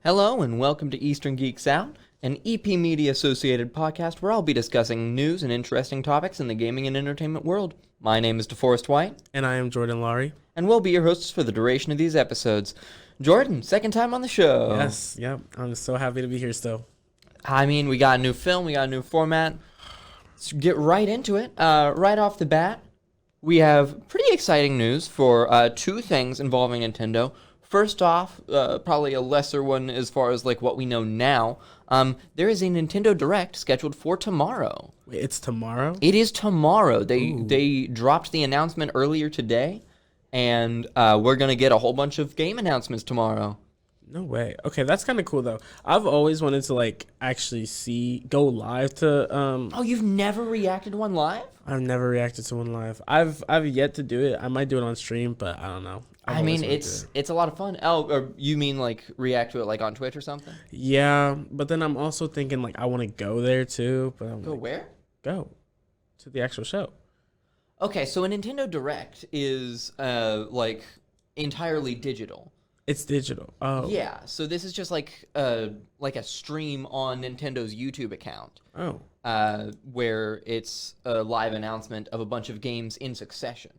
Hello and welcome to Eastern Geeks Out, an EP Media associated podcast where I'll be discussing news and interesting topics in the gaming and entertainment world. My name is Deforest White. And I am Jordan Lowry. And we'll be your hosts for the duration of these episodes. Jordan, second time on the show. Yes, yep. I'm so happy to be here still. I mean, we got a new film, we got a new format. Let's get right into it. Right off the bat, we have pretty exciting news for two things involving Nintendo. First off, probably a lesser one as far as like what we know now. There is a Nintendo Direct scheduled for tomorrow. Wait, it's tomorrow? It is tomorrow. They dropped the announcement earlier today, and we're gonna get a whole bunch of game announcements tomorrow. No way. Okay, that's kind of cool though. I've always wanted to like actually go live to. Oh, you've never reacted to one live? I've never reacted to one live. I've yet to do it. I might do it on stream, but I don't know. I mean, it's a lot of fun. Oh, or you mean like react to it like on Twitch or something? Yeah, but then I'm also thinking like I want to go there too. But Go where? Go to the actual show. Okay, so a Nintendo Direct is like entirely digital. It's digital. Oh. Yeah, so this is just like a stream on Nintendo's YouTube account. Oh. Where it's a live announcement of a bunch of games in succession.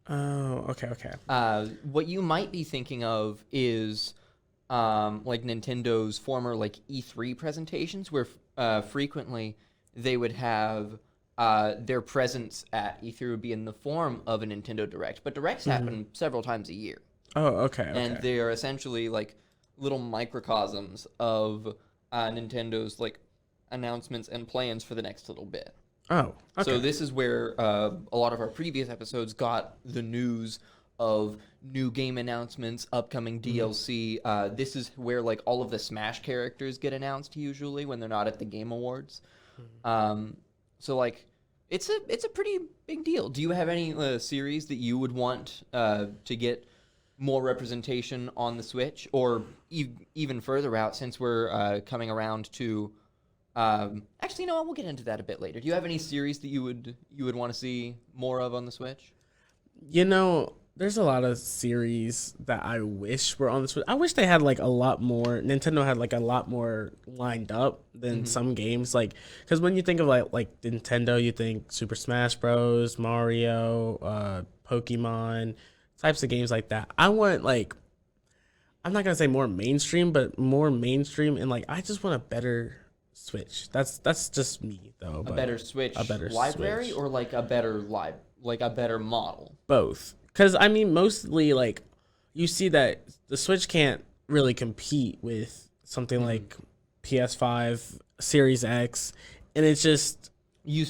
Oh, okay. What you might be thinking of is like Nintendo's former like E3 presentations, where frequently they would have their presence at E3 would be in the form of a Nintendo Direct. But Directs happen several times a year. Oh, okay. And they are essentially like little microcosms of Nintendo's like announcements and plans for the next little bit. Oh, okay. So this is where a lot of our previous episodes got the news of new game announcements, upcoming DLC. This is where like all of the Smash characters get announced usually when they're not at the Game Awards. So like it's a pretty big deal. Do you have any series that you would want to get more representation on the Switch, or even further out since we're coming around to? Actually, no, we'll get into that a bit later. Do you have any series that you would want to see more of on the Switch? You know, there's a lot of series that I wish were on the Switch. I wish they had like a lot more. Nintendo had like a lot more lined up than some games. Like, because when you think of like Nintendo, you think Super Smash Bros, Mario, Pokemon, types of games like that. I want like, I'm not gonna say more mainstream, but more mainstream, and like I just want a better Switch. That's just me though. A better Switch library, or like a better model. Both, because I mean, mostly like you see that the Switch can't really compete with something like PS5, Series X, and it's just you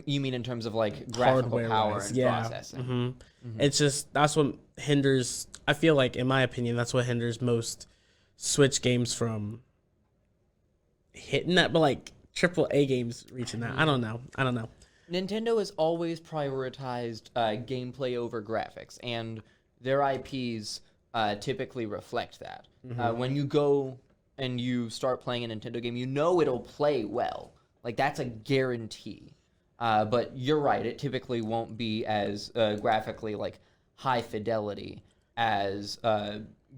mean in terms of like graphical power and processing. It's just that's what hinders. I feel like, in my opinion, that's what hinders most Switch games from hitting that, but like AAA games reaching that. I don't know. Nintendo has always prioritized gameplay over graphics, and their IPs typically reflect that. When you go and you start playing a Nintendo game, you know it'll play well. Like, that's a guarantee. But you're right, it typically won't be as graphically like high fidelity as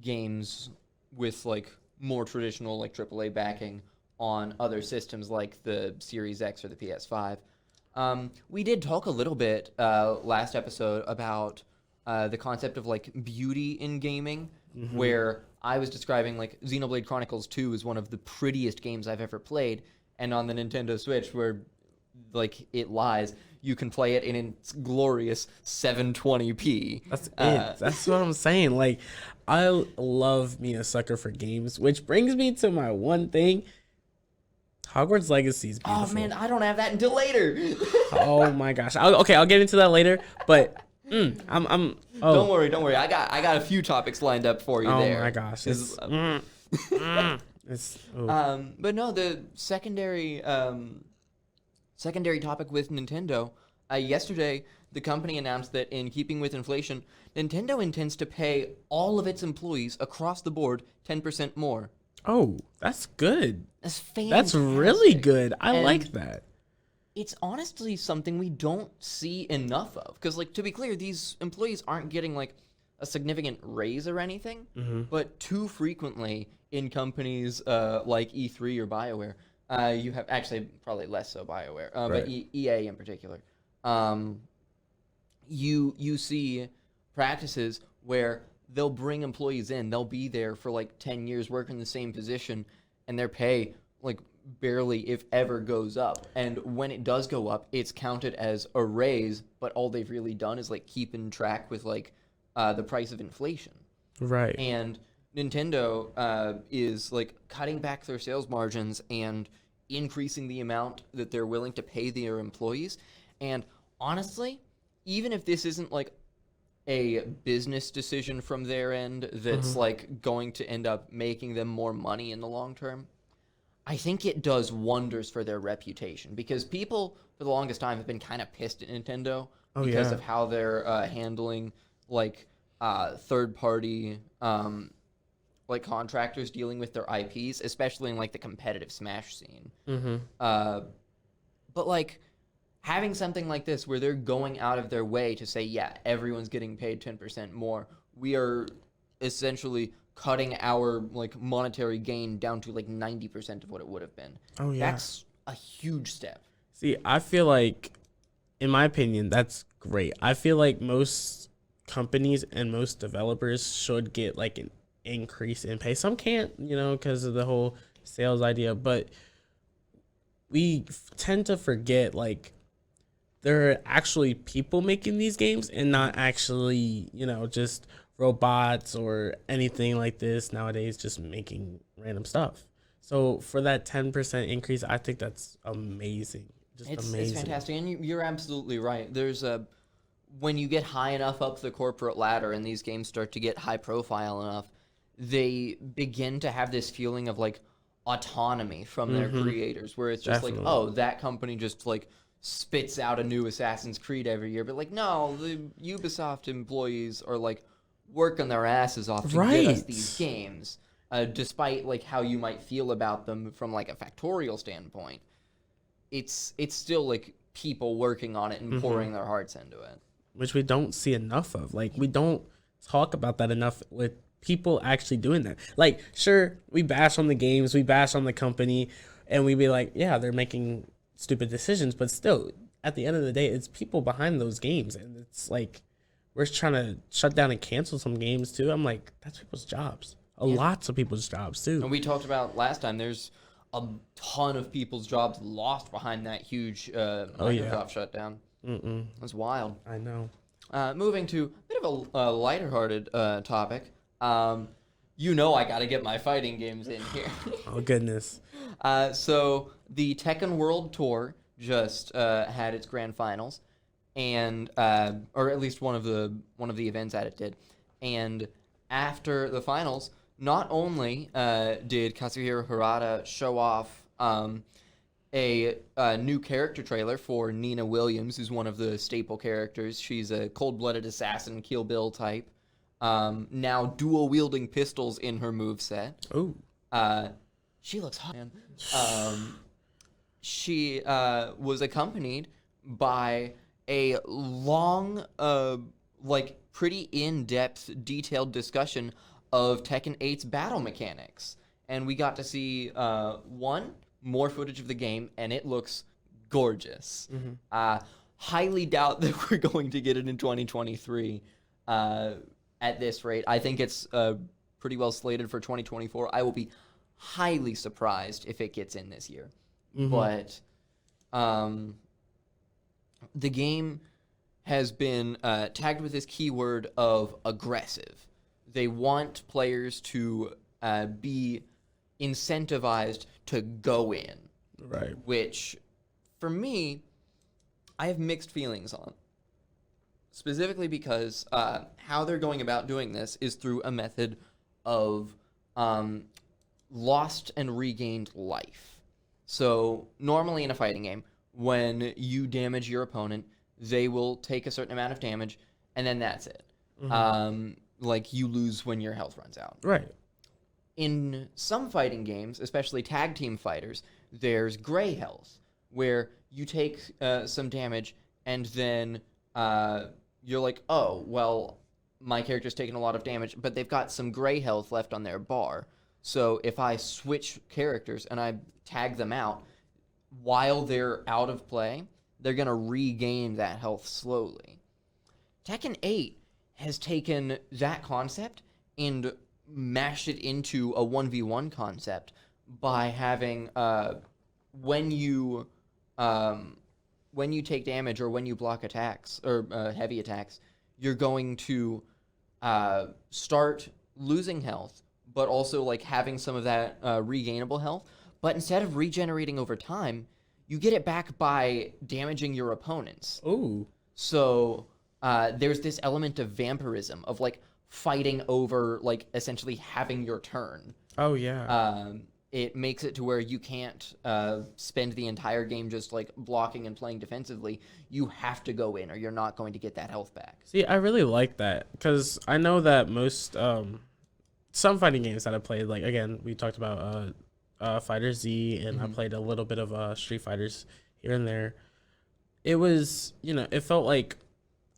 games with like more traditional like AAA backing on other systems like the Series X or the PS5. We did talk a little bit last episode about the concept of like beauty in gaming, where I was describing like Xenoblade Chronicles 2 is one of the prettiest games I've ever played, and on the Nintendo Switch, where like it lies, you can play it in its glorious 720p. That's it. That's what I'm saying. Like, I love being a sucker for games, which brings me to my one thing. Hogwarts Legacy is beautiful. Oh man, I don't have that until later. Oh my gosh. I'll get into that later. But I'm. Oh. Don't worry. I got a few topics lined up for you there. Oh my gosh. But no, the secondary topic with Nintendo. Yesterday, the company announced that in keeping with inflation, Nintendo intends to pay all of its employees across the board 10% more. Oh, that's good. That's fantastic. That's really good. I like that. It's honestly something we don't see enough of. Because, like, to be clear, these employees aren't getting, like, a significant raise or anything, but too frequently in companies like E3 or BioWare, you have actually probably less so BioWare, but EA in particular. You see practices where they'll bring employees in, they'll be there for like 10 years working the same position, and their pay like barely, if ever, goes up. And when it does go up, it's counted as a raise, but all they've really done is like keep in track with like the price of inflation. Right. And Nintendo is like cutting back their sales margins and increasing the amount that they're willing to pay their employees. And honestly, even if this isn't like a business decision from their end that's like going to end up making them more money in the long term, I think it does wonders for their reputation, because people for the longest time have been kind of pissed at Nintendo because of how they're handling like third party like contractors dealing with their IPs, especially in like the competitive Smash scene. But like having something like this where they're going out of their way to say, yeah, everyone's getting paid 10% more, we are essentially cutting our like monetary gain down to like 90% of what it would have been. That's a huge step. See, I feel like, in my opinion, that's great. I feel like most companies and most developers should get like an increase in pay. Some can't, because of the whole sales idea, but we tend to forget like there are actually people making these games and not actually, just robots or anything like this nowadays, just making random stuff. So for that 10% increase, I think that's amazing. It's fantastic. And you're absolutely right. There's when you get high enough up the corporate ladder and these games start to get high profile enough, they begin to have this feeling of like autonomy from their creators, where it's just like, oh, that company just like spits out a new Assassin's Creed every year. But like, no, the Ubisoft employees are like working their asses off to get us these games, despite like how you might feel about them from like a factorial standpoint. It's still like people working on it and pouring their hearts into it, which we don't see enough of. Like, we don't talk about that enough with people actually doing that. Like, sure, we bash on the games, we bash on the company, and we be like, yeah, they're making stupid decisions, but still, at the end of the day, it's people behind those games, and it's like, we're trying to shut down and cancel some games too. I'm like, that's people's jobs. Lots of people's jobs too. And we talked about last time, there's a ton of people's jobs lost behind that huge Microsoft shutdown. That's wild. I know. Moving to a bit of a lighter-hearted topic. I got to get my fighting games in here. Oh, goodness. So the Tekken World Tour just had its grand finals, and or at least one of the events at it did. And after the finals, not only did Kazuhiro Harada show off a new character trailer for Nina Williams, who's one of the staple characters. She's a cold-blooded assassin, Kill Bill type. Now dual-wielding pistols in her moveset. Ooh. She looks hot, man. She was accompanied by a long, pretty in-depth, detailed discussion of Tekken 8's battle mechanics. And we got to see, more footage of the game, and it looks gorgeous. Highly doubt that we're going to get it in 2023 at this rate. I think it's pretty well slated for 2024. I will be highly surprised if it gets in this year. But the game has been tagged with this keyword of aggressive. They want players to be incentivized to go in. Right. Which, for me, I have mixed feelings on. Specifically because how they're going about doing this is through a method of lost and regained life. So normally in a fighting game, when you damage your opponent, they will take a certain amount of damage, and then that's it. Like, you lose when your health runs out. Right. In some fighting games, especially tag team fighters, there's gray health, where you take some damage, and then you're like, oh, well, my character's taken a lot of damage, but they've got some gray health left on their bar. So if I switch characters and I tag them out, while they're out of play, they're going to regain that health slowly. Tekken 8 has taken that concept and mashed it into a 1v1 concept by having when you take damage or when you block attacks or heavy attacks, you're going to start losing health, but also like having some of that regainable health. But instead of regenerating over time, you get it back by damaging your opponents. Ooh. So there's this element of vampirism, of like fighting over like essentially having your turn. Oh, yeah. It makes it to where you can't spend the entire game just like blocking and playing defensively. You have to go in or you're not going to get that health back. See, I really like that because I know that most some fighting games that I played, like again, we talked about Fighter Z, and I played a little bit of Street Fighters here and there. It was, it felt like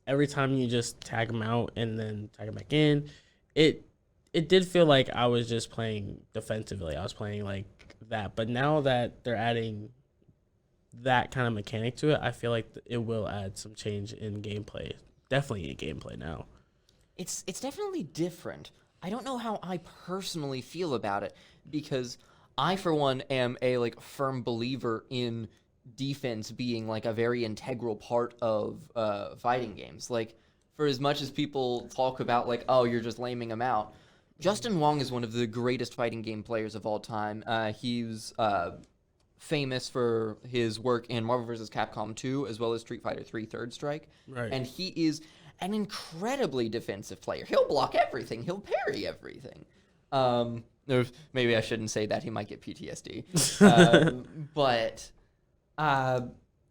every time you just tag them out and then tag them back in, it did feel like I was just playing defensively. I was playing like that. But now that they're adding that kind of mechanic to it, I feel like it will add some change in gameplay. Definitely in gameplay now. It's definitely different. I don't know how I personally feel about it because I, for one, am a like firm believer in defense being like a very integral part of fighting games. Like, for as much as people talk about like, oh, you're just laming them out, Justin Wong is one of the greatest fighting game players of all time. He's famous for his work in Marvel vs. Capcom 2 as well as Street Fighter 3 Third Strike. Right. And he is an incredibly defensive player. He'll block everything. He'll parry everything. Maybe I shouldn't say that. He might get PTSD. But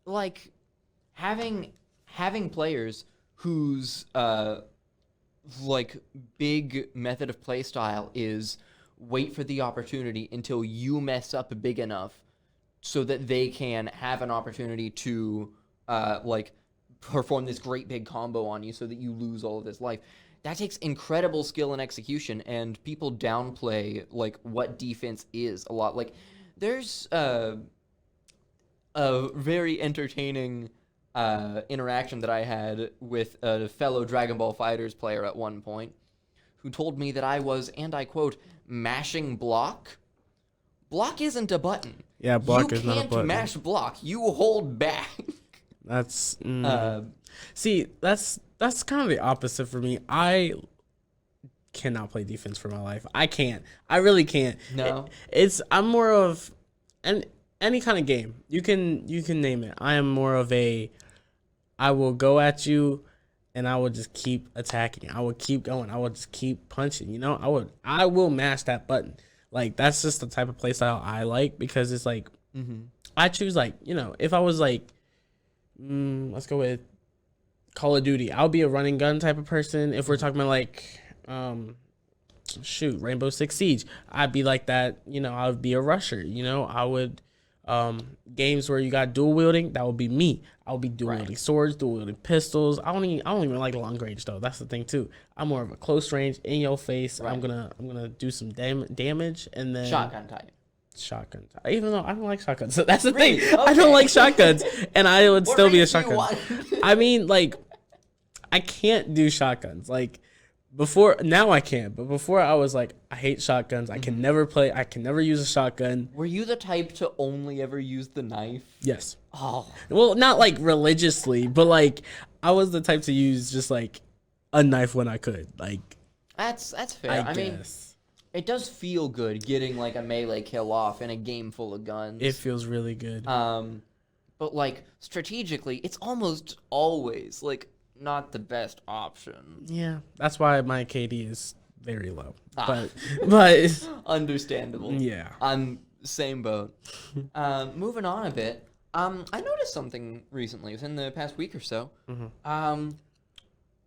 like having players whose like big method of play style is wait for the opportunity until you mess up big enough so that they can have an opportunity to like perform this great big combo on you so that you lose all of this life. That takes incredible skill and execution, and people downplay like what defense is a lot. Like there's a very entertaining interaction that I had with a fellow Dragon Ball FighterZ player at one point who told me that I was, and I quote, mashing block. Block isn't a button. Yeah, block is not a You button. can't mash block. You hold back. That's see, that's kind of the opposite for me. I cannot play defense for my life. I can't. I really can't. No. I'm more of any kind of game. You can name it. I am more of I will go at you and I will just keep attacking. I will keep going. I will just keep punching. I will mash that button. Like that's just the type of play style I like because it's like I choose like, if I was like let's go with Call of Duty. I'll be a running gun type of person. If we're talking about like Rainbow Six Siege, I'd be like that. I would be a rusher. I would games where you got dual wielding, that would be me. I would be dual wielding swords, dual wielding pistols. I don't even like long range though. That's the thing too. I'm more of a close range, in your face. Right. I'm gonna do some damage and then shotgun type. Even though I don't like shotguns, so that's the really? thing. Okay. I don't like shotguns, and I would still be a shotgun. I mean, like, I can't do shotguns. Like before, now I can, but before I was like, I hate shotguns. I can never play. I can never use a shotgun. Were you the type to only ever use the knife? Yes. Oh. Well, not like religiously, but like I was the type to use just like a knife when I could. Like that's fair. I mean, it does feel good getting like a melee kill off in a game full of guns. It feels really good. But like strategically, it's almost always like not the best option. Yeah, that's why my KD is very low. But understandable. Yeah, I'm same boat. Moving on a bit. I noticed something recently within the past week or so.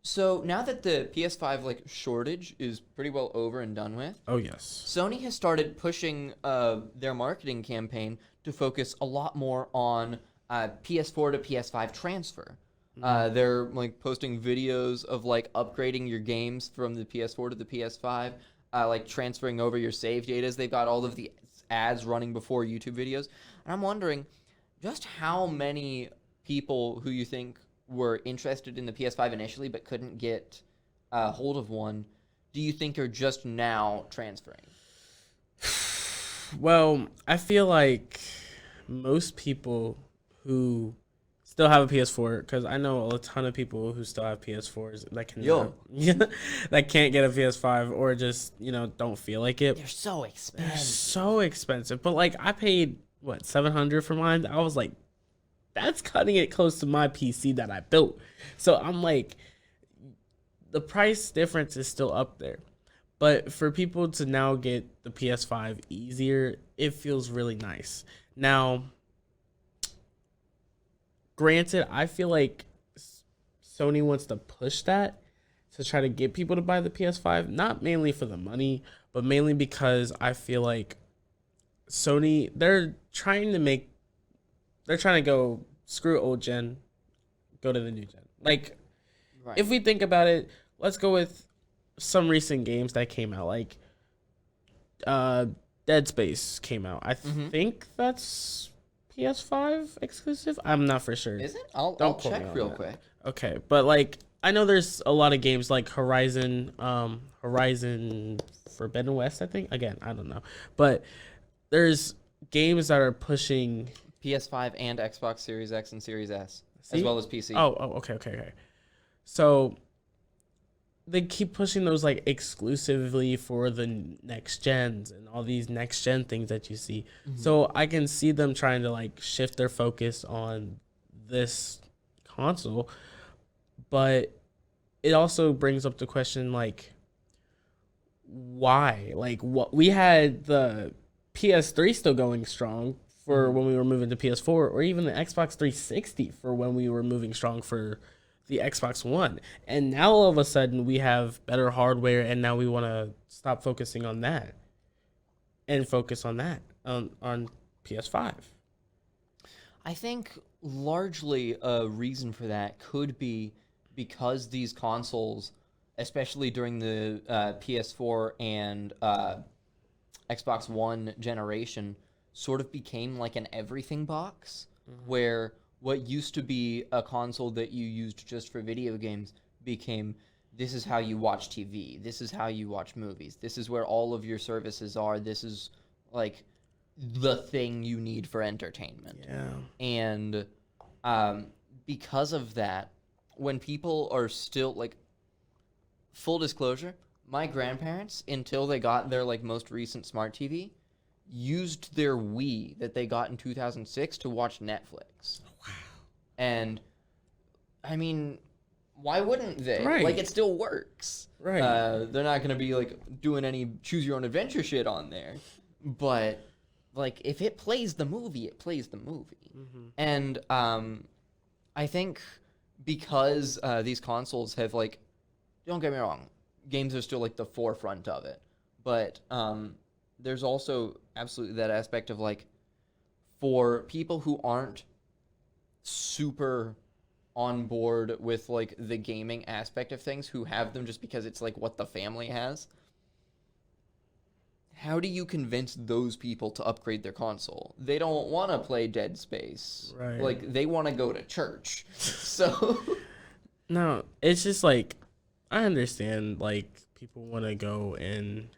So now that the PS5 like shortage is pretty well over and done with, oh yes, Sony has started pushing their marketing campaign to focus a lot more on PS4 to PS5 transfer. They're like posting videos of like upgrading your games from the PS4 to the PS5, like transferring over your save data. They've got all of the ads running before YouTube videos. And I'm wondering just how many people who you think were interested in the PS5 initially but couldn't get hold of one, do you think are just now transferring? Well, I feel like most people who still have a PS4, because I know a ton of people who still have PS4s that can that can't get a PS5 or just don't feel like it. They're so expensive. They're so expensive. But like I paid what, $700 for mine. I was like, that's cutting it close to my PC that I built. So I'm like, the price difference is still up there. But for people to now get the PS5 easier, it feels really nice. Now, granted, I feel like Sony wants to push that to try to get people to buy the PS5, not mainly for the money, but mainly because I feel like Sony, they're trying to go screw old gen, go to the new gen. Like, right. If we think about it, let's go with some recent games that came out, like Dead Space came out. I think that's PS5 exclusive. I'm not for sure. Is it? I'll check real quick. Okay, but like I know there's a lot of games like Horizon Forbidden West, I think. Again, I don't know. But there's games that are pushing PS5 and Xbox Series X and Series S, as well as PC. Oh, okay. So they keep pushing those like exclusively for the next gens and all these next gen things that you see. Mm-hmm. So I can see them trying to like shift their focus on this console, but it also brings up the question like, why? Like, what we had the PS3 still going strong for when we were moving to PS4, or even the Xbox 360 for when we were moving strong for the Xbox One. And now all of a sudden we have better hardware, and now we want to stop focusing on that and focus on that on PS5. I think largely a reason for that could be because these consoles, especially during the PS4 and Xbox One generation, sort of became like an everything box, where what used to be a console that you used just for video games became, this is how you watch TV, this is how you watch movies, this is where all of your services are, this is like the thing you need for entertainment. Yeah. And because of that, when people are still like, full disclosure, my grandparents, until they got their like most recent smart TV, used their Wii that they got in 2006 to watch Netflix. Wow. And I mean, why wouldn't they? Right. Like, it still works. Right. They're not going to be like doing any choose your own adventure shit on there. But like, if it plays the movie, it plays the movie. Mm-hmm. And I think because these consoles have like, don't get me wrong, games are still like the forefront of it. But there's also absolutely that aspect of like, for people who aren't super on board with like the gaming aspect of things, who have them just because it's like what the family has, how do you convince those people to upgrade their console? They don't want to play Dead Space. Right. Like, they want to go to church. So no, it's just like, I understand like people want to go and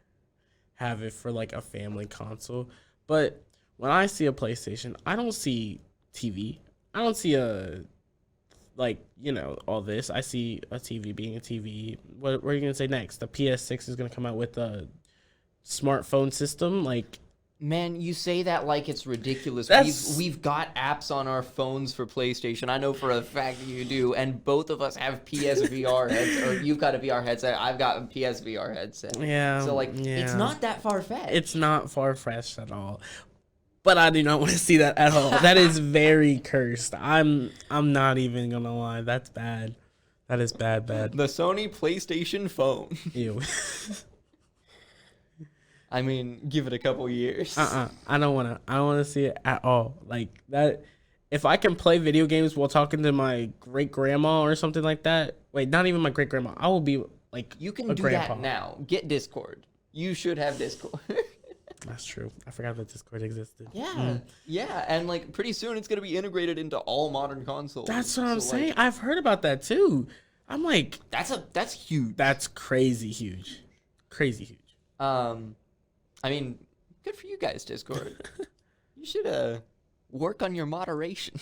have it for like a family console, but when I see a PlayStation, I don't see TV. I don't see all this. I see a TV being a TV. What are you gonna say next? The PS6 is gonna come out with a smartphone system, like. Man, you say that like it's ridiculous. We've got apps on our phones for PlayStation. I know for a fact that you do, and both of us have PSVR headsets. Or you've got a VR headset. I've got a PSVR headset. Yeah. So like, it's not that far-fetched. It's not far-fetched at all. But I do not want to see that at all. That is very cursed. I'm not even gonna lie. That's bad. That is bad. The Sony PlayStation phone. Ew. I mean, give it a couple years. I don't wanna see it at all. Like that. if I can play video games while talking to my great grandma or something like that. Wait, not even my great grandma. I will be like You can a do grandpa. that now. Get Discord. You should have Discord. That's true. I forgot that Discord existed. Yeah, yeah, and like pretty soon it's gonna be integrated into all modern consoles. That's what I'm So, saying. like, I've heard about that too. I'm like, that's huge. that's crazy huge. Crazy huge. I mean, good for you guys, Discord. You should work on your moderation.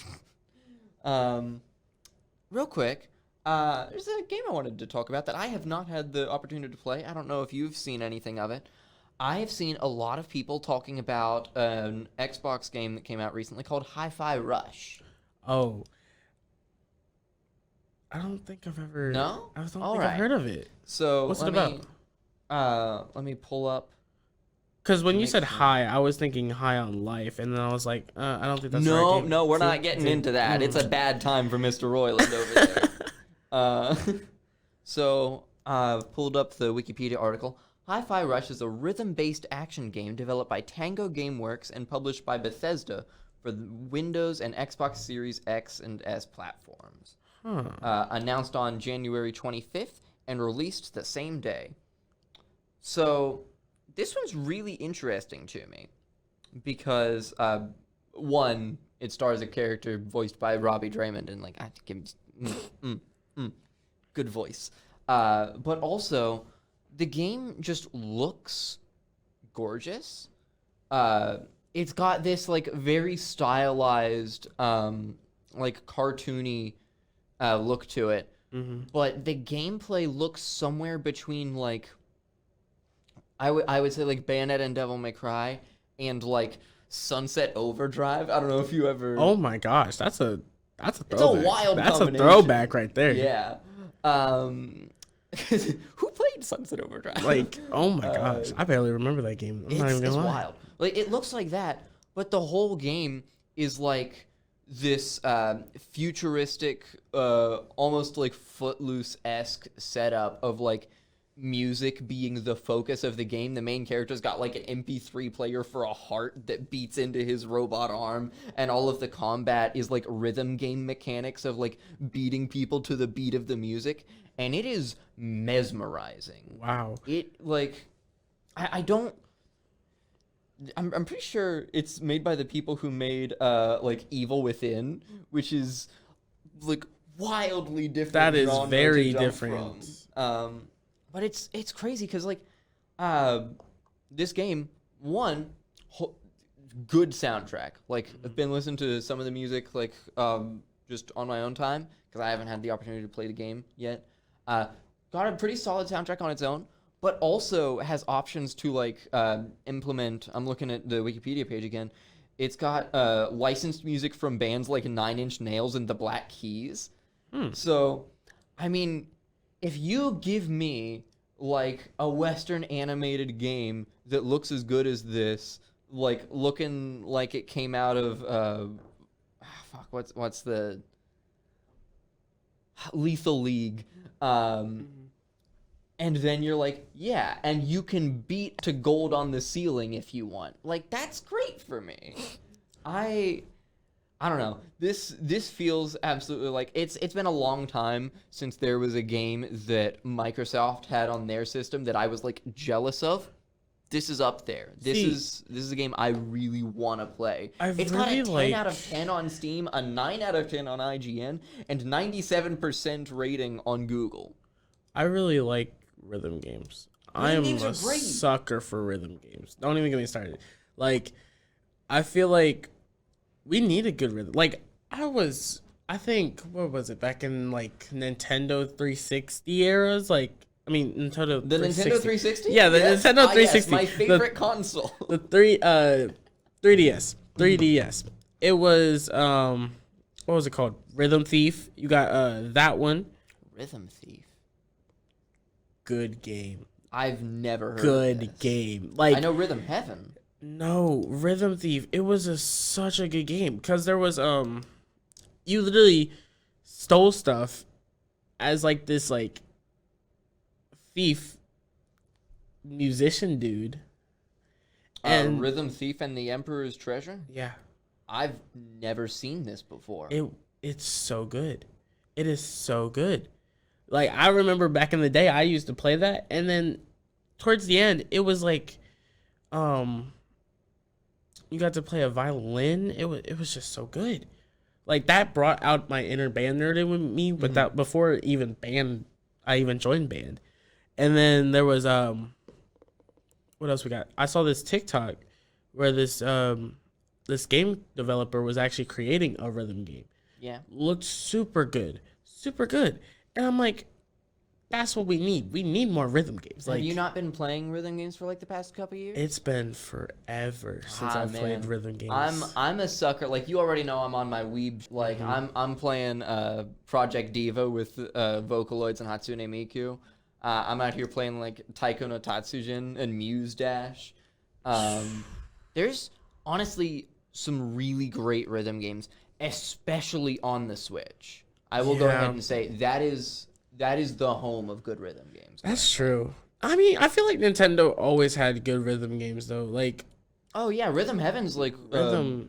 Real quick, there's a game I wanted to talk about that I have not had the opportunity to play. I don't know if you've seen anything of it. I have seen a lot of people talking about an Xbox game that came out recently called Hi-Fi Rush. Oh. I don't think I've ever. No? I don't All think right. I've heard of it. So What's it about? Let me pull up. Because when you Makes said sense. high, I was thinking high on life, and then I was like, I don't think that's the right No, game. no, we're See? not getting See? into that. It's a bad time for Mr. Royland over there. So, pulled up the Wikipedia article. Hi-Fi Rush is a rhythm-based action game developed by Tango Gameworks and published by Bethesda for the Windows and Xbox Series X and S platforms. Announced on January 25th and released the same day. So, this one's really interesting to me because, one, it stars a character voiced by Robbie Draymond, and like, I think good voice. But also, the game just looks gorgeous. It's got this like very stylized, like cartoony look to it. But the gameplay looks somewhere between like I would say like Bayonetta and Devil May Cry and like Sunset Overdrive. I don't know if you ever. Oh my gosh, that's a throwback. It's a wild That's combination. a throwback right there. Yeah. Who played Sunset Overdrive? Like, oh my gosh, I barely remember that game. I'm not even It's gonna lie. wild. Like it looks like that, but the whole game is like this futuristic, almost like Footloose-esque setup of like music being the focus of the game. The main character's got like an MP3 player for a heart that beats into his robot arm, and all of the combat is like rhythm game mechanics of like beating people to the beat of the music, and it is mesmerizing. Wow. It like I don't I'm pretty sure it's made by the people who made like Evil Within, which is like wildly different. That is genre to very jump different. from. But it's crazy because like this game, one, good soundtrack. Like I've been listening to some of the music like just on my own time because I haven't had the opportunity to play the game yet. Got a pretty solid soundtrack on its own, but also has options to like implement. I'm looking at the Wikipedia page again. It's got licensed music from bands like Nine Inch Nails and the Black Keys. So, I mean, if you give me like a Western animated game that looks as good as this, like looking like it came out of what's the Lethal League, and then you're like, yeah, and you can beat to gold on the ceiling if you want. Like that's great for me. I don't know. This feels absolutely like it's been a long time since there was a game that Microsoft had on their system that I was like jealous of. This is up there. This is a game I really want to play. It's got a 10 out of 10 on Steam, a 9 out of 10 on IGN, and 97% rating on Google. I really like rhythm games. I am games a are great. sucker for rhythm games. Don't even get me started. Like, I feel like we need a good rhythm. Like, I think, what was it, back in, like, Nintendo 360 eras? Like, I mean, Nintendo The 360. Nintendo 360? Yeah, the Yes. Nintendo 360. Yes, my favorite console. The 3DS. 3DS. It was, what was it called? Rhythm Thief. You got that one. Rhythm Thief. Good game. I've never heard of Good this. game. Like, I know Rhythm Heaven. no, Rhythm Thief. It was such a good game because there was you literally stole stuff as like this like thief musician dude, and Rhythm Thief and the Emperor's Treasure? yeah, I've never seen this before. It's so good. It is so good. Like, I remember back in the day, I used to play that, and then towards the end, it was like, you got to play a violin. It was just so good. Like, that brought out my inner band nerd in me, but that before even band, I even joined band. And then there was what else we got? I saw this TikTok where this game developer was actually creating a rhythm game. Yeah. Looked super good. Super good. And I'm like, that's what we need. We need more rhythm games. Have Like, you not been playing rhythm games for like the past couple years? it's been forever since I've played rhythm games. I'm a sucker. Like, you already know I'm on my weeb. Like, I'm playing Project Diva with Vocaloids and Hatsune Miku. I'm out here playing like Taiko no Tatsujin and Muse Dash. There's honestly some really great rhythm games, especially on the Switch. I will go ahead and say that is the home of good rhythm games. That's true. I mean, I feel like Nintendo always had good rhythm games though. Like, oh yeah, Rhythm Heaven's like rhythm.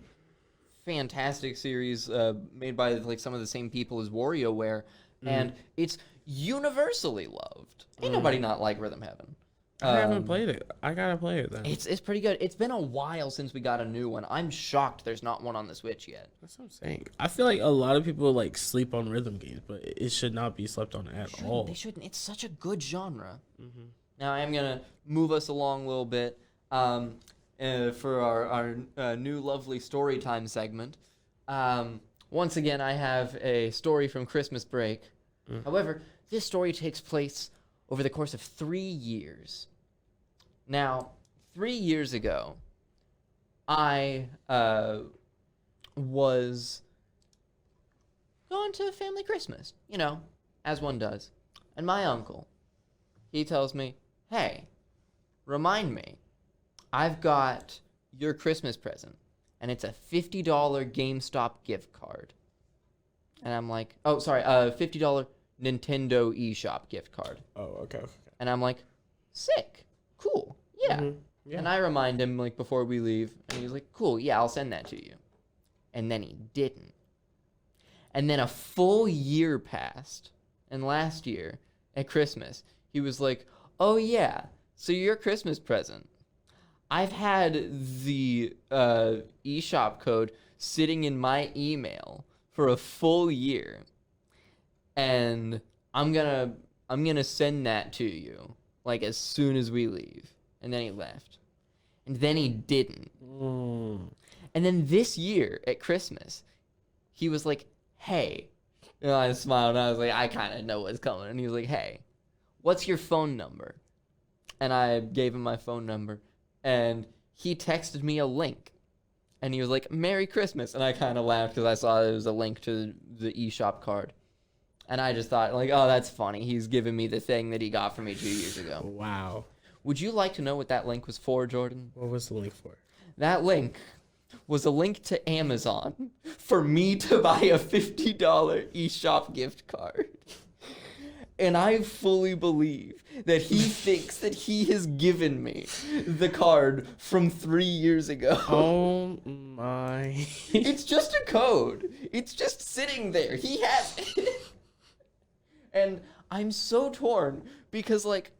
Fantastic series made by like some of the same people as WarioWare, and it's universally loved. Ain't nobody not like Rhythm Heaven. I haven't played it. I gotta play it then. It's pretty good. It's been a while since we got a new one. I'm shocked there's not one on the Switch yet. That's what I'm saying. I feel like a lot of people like sleep on rhythm games, but it should not be slept on at all. They shouldn't. It's such a good genre. Now I am gonna move us along a little bit for our new lovely story time segment. Once again, I have a story from Christmas break. However, this story takes place over the course of 3 years. Now, 3 years ago, I was going to family Christmas, you know, as one does. And my uncle, he tells me, hey, remind me, I've got your Christmas present, and it's a $50 GameStop gift card. And I'm like, oh, sorry, $50 Nintendo eShop gift card. Oh, okay. And I'm like, sick, cool, yeah. Yeah. And I remind him, like, before we leave, and he's like, cool, yeah, I'll send that to you. And then he didn't. And then a full year passed, and last year, at Christmas, he was like, oh yeah, so your Christmas present, I've had the eShop code sitting in my email for a full year, and I'm gonna send that to you, like, as soon as we leave. And then he left. And then he didn't. And then this year at Christmas, he was like, hey. And I smiled, and I was like, I kind of know what's coming. And he was like, hey, what's your phone number? And I gave him my phone number. And he texted me a link. And he was like, Merry Christmas. And I kind of laughed because I saw it was a link to the eShop card. And I just thought, like, oh, that's funny. He's giving me the thing that he got for me 2 years ago. Wow. Would you like to know what that link was for, Jordan? What was the link for? That link was a link to Amazon for me to buy a $50 eShop gift card. And I fully believe that he thinks that he has given me the card from 3 years ago. Oh my. It's just a code. It's just sitting there. He has it. And I'm so torn because, like,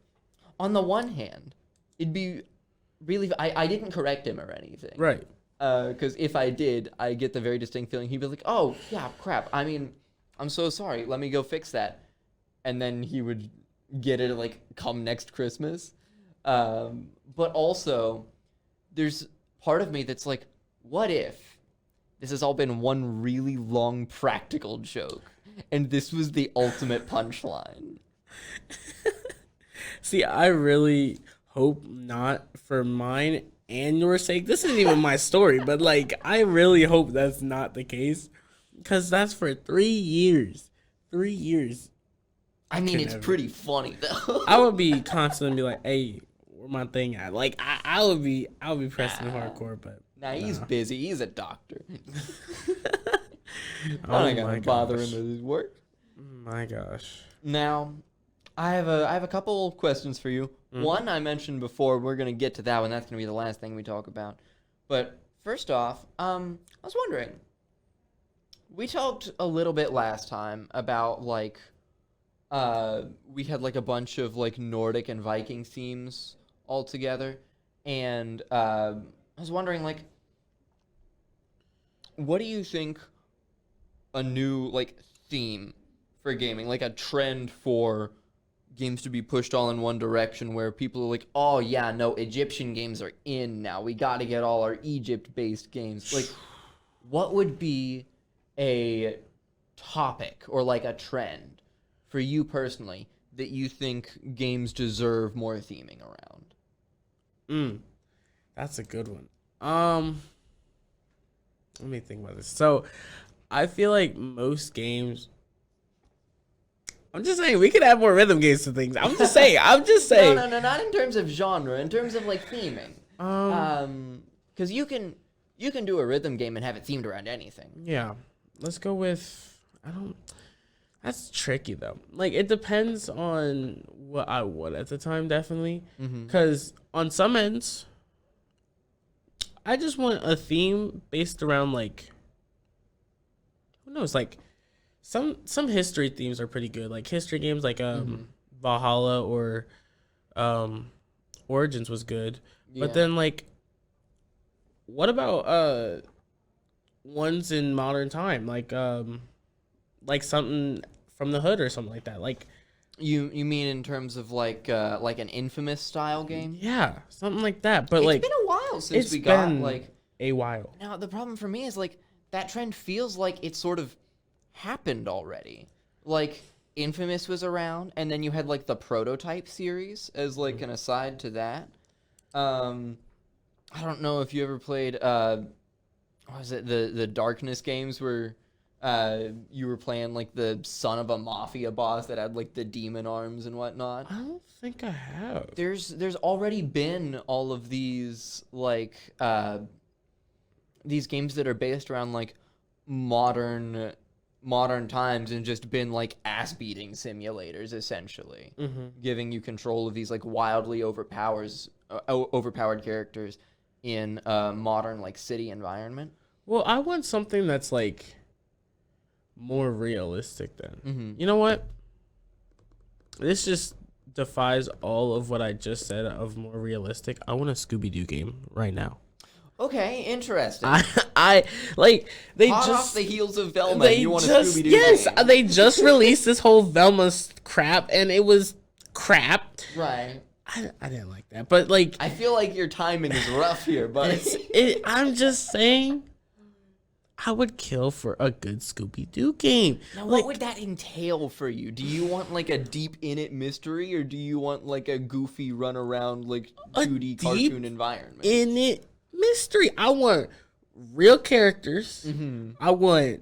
on the one hand, it'd be really... I didn't correct him or anything. Right. Because if I did, I get the very distinct feeling he'd be like, oh, yeah, crap. I mean, I'm so sorry. Let me go fix that. And then he would get it, like, come next Christmas. But also, there's part of me that's like, what if this has all been one really long practical joke, and this was the ultimate punchline? See, I really hope not, for mine and your sake. This isn't even my story, but, like, I really hope that's not the case. Because that's for 3 years. 3 years. I mean, it's pretty funny, though. I would be constantly be like, hey, where my thing at? Like, I would be pressing hardcore, but... Nah, he's busy. He's a doctor. Oh, I'm not gonna bother him with his work. My gosh. Now, I have a couple questions for you. One I mentioned before. We're gonna get to that one. That's gonna be the last thing we talk about. But First off, I was wondering. We talked a little bit last time about like we had like a bunch of like Nordic and Viking themes all together, and I was wondering like, what do you think a new like theme for gaming, like a trend for games to be pushed all in one direction, where people are like, oh yeah, no, Egyptian games are in now. We got to get all our Egypt-based games. Like, what would be a topic or like a trend for you personally that you think games deserve more theming around? That's a good one. Let me think about this. So, I feel like most games. I'm just saying we could add more rhythm games to things. I'm just saying. No, not in terms of genre. In terms of like theming. Because you can do a rhythm game and have it themed around anything. Yeah, let's go with. That's tricky though. Like it depends on what I want at the time, definitely. Because on some ends, I just want a theme based around like. Who knows? Like. Some history themes are pretty good, like history games like Valhalla or Origins was good. Yeah. But then like what about ones in modern time, like something from the Hood or something like that? Like you mean in terms of like an Infamous style game? Yeah, something like that. But it's been a while since we got like a while. Now the problem for me is like that trend feels like it's sort of happened already. Like Infamous was around, and then you had like the Prototype series as like an aside to that. I don't know if you ever played what was it, the Darkness games where you were playing like the son of a mafia boss that had like the demon arms and whatnot. I don't think I have. There's already been all of these like these games that are based around like modern times and just been like ass beating simulators essentially, giving you control of these like wildly overpowered characters in a modern like city environment. Well, I want something that's like more realistic then. You know what? This just defies all of what I just said of more realistic. I want a Scooby-Doo game right now. Okay, interesting. I like they Hot just off the heels of Velma. You want a Scooby-Doo game? They just released this whole Velma crap, and it was crap. Right. I didn't like that, but like I feel like your timing is rough here, but I'm just saying, I would kill for a good Scooby-Doo game. Now, what would that entail for you? Do you want like a deep in it mystery, or do you want like a goofy run around like 2D cartoon environment? In it mystery. I want real characters. I want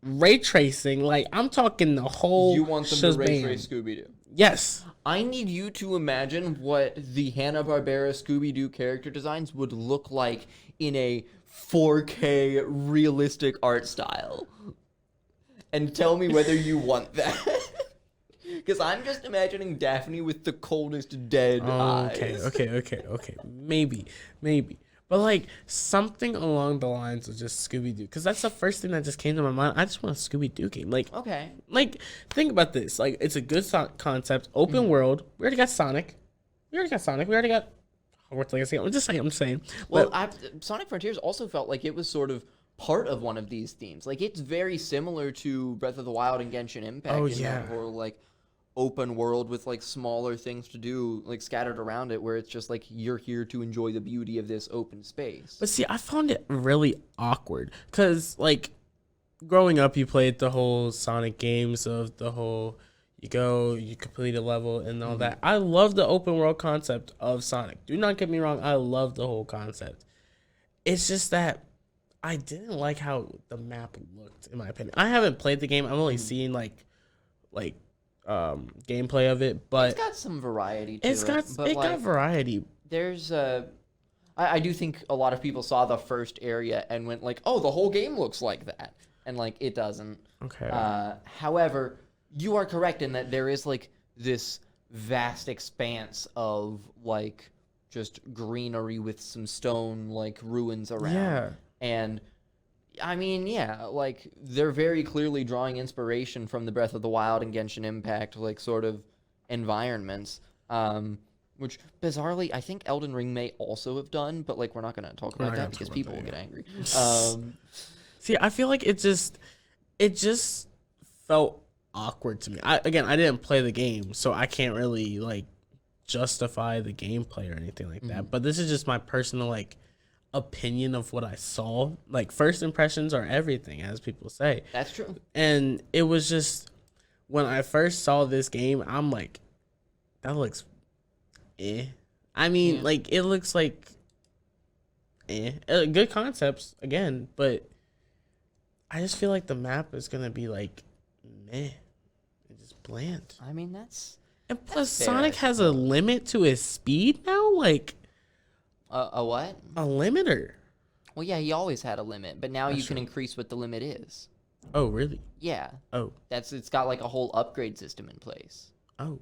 ray tracing. Like I'm talking the whole. You want them to ray trace Scooby-Doo? Yes. I need you to imagine what the Hanna-Barbera Scooby-Doo character designs would look like in a 4K realistic art style. And tell me whether you want that. Because I'm just imagining Daphne with the coldest dead eyes. Okay. Maybe. But like something along the lines of just Scooby-Doo. Because that's the first thing that just came to my mind. I just want a Scooby-Doo game. Like, okay. Like, think about this. Like, it's a good concept. Open world. We already got Sonic. We already got Hogwarts Legacy. I'm just saying. Well, Sonic Frontiers also felt like it was sort of part of one of these themes. Like, it's very similar to Breath of the Wild and Genshin Impact. Oh, in yeah. that whole, like, open world with, like, smaller things to do, like, scattered around it, where it's just, like, you're here to enjoy the beauty of this open space. But see, I found it really awkward. Because, like, growing up, you played the whole Sonic games of the whole... You complete a level and all that. I love the open world concept of Sonic. Do not get me wrong. I love the whole concept. It's just that I didn't like how the map looked, in my opinion. I haven't played the game. I've only seen like gameplay of it, but it's got some variety to it. It got variety. There's I do think a lot of people saw the first area and went like, oh, the whole game looks like that. And like it doesn't. Okay. However, you are correct in that there is like this vast expanse of like just greenery with some stone like ruins around. Yeah. And I mean, yeah, like they're very clearly drawing inspiration from the Breath of the Wild and Genshin Impact like sort of environments. Which bizarrely I think Elden Ring may also have done, but like we're not gonna talk about that because people will get angry. See, I feel like it just felt awkward to me. I didn't play the game, so I can't really like justify the gameplay or anything like that. But this is just my personal like opinion of what I saw. Like first impressions are everything, as people say. That's true. And it was just when I first saw this game, I'm like, that looks I mean, like it looks like good concepts again, but I just feel like the map is gonna be like meh, and just bland. I mean, that's plus fair, Sonic has a limit to his speed now, like a what? A limiter. Well, yeah, he always had a limit, but now you can increase what the limit is. Oh, really? Yeah. Oh. It's got like a whole upgrade system in place. Oh.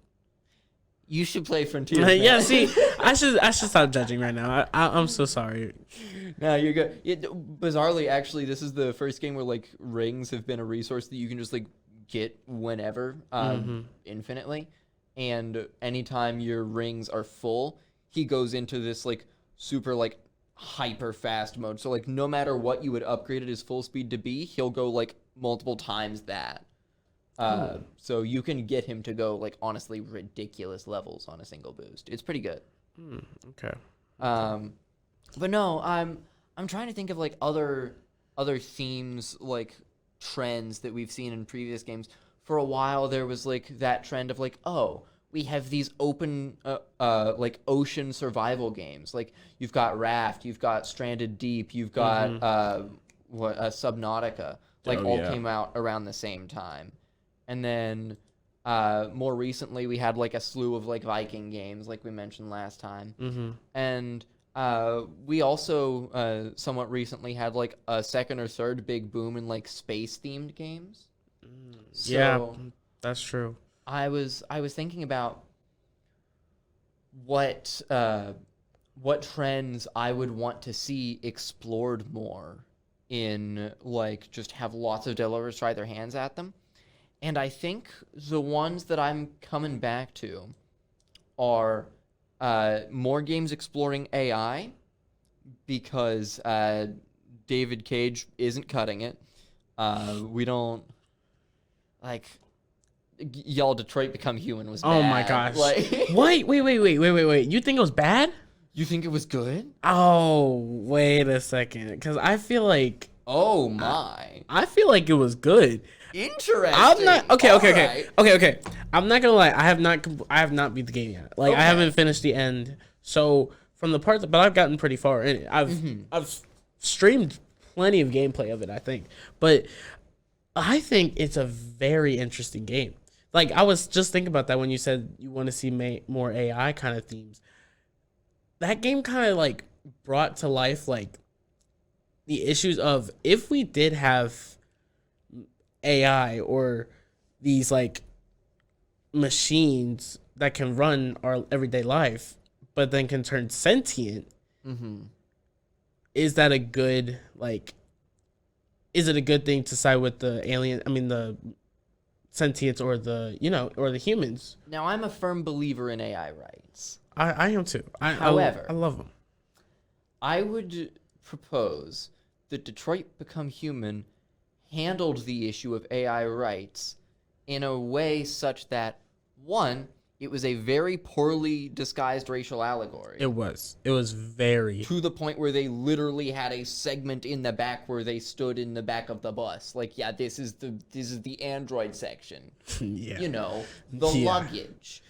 You should play Frontier. Yeah, see, I should stop judging right now. I'm so sorry. No, you're good. Bizarrely, actually, this is the first game where like rings have been a resource that you can just like get whenever, infinitely. And anytime your rings are full, he goes into this like super like hyper fast mode. So like no matter what you would upgrade at his full speed to be, he'll go like multiple times that. So you can get him to go like honestly ridiculous levels on a single boost. It's pretty good. Okay. But no, I'm trying to think of like other themes, like trends that we've seen in previous games. For a while there was like that trend of like, oh, we have these open like ocean survival games. Like you've got Raft, you've got Stranded Deep, you've got Subnautica. Like came out around the same time. And then more recently, we had like a slew of like Viking games, like we mentioned last time. And we also somewhat recently had like a second or third big boom in like space-themed games. So yeah, that's true. I was thinking about what trends I would want to see explored more in like just have lots of developers try their hands at them. And I think the ones that I'm coming back to are more games exploring AI because David Cage isn't cutting it. We don't like y'all. Detroit Become Human was bad. Oh my gosh! Like, wait! You think it was bad? You think it was good? Oh, wait a second, because I feel like oh my, I feel like it was good. Interesting. I'm not okay. Right. I'm not gonna lie. I have not beat the game yet. Like I haven't finished the end. So from the parts, but I've gotten pretty far in it. I've streamed plenty of gameplay of it, I think. But I think it's a very interesting game. Like I was just thinking about that when you said you want to see more AI kind of themes. That game kind of like brought to life like the issues of if we did have AI or these like machines that can run our everyday life but then can turn sentient. Is that a good like is it a good thing to side with the the sentients or or the humans? Now I'm a firm believer in AI rights. I am too. However, I love them. I would propose that Detroit Become Human handled the issue of AI rights in a way such that, one, it was a very poorly disguised racial allegory. It was very... To the point where they literally had a segment in the back where they stood in the back of the bus. Like, yeah, this is the android section. Yeah. The luggage.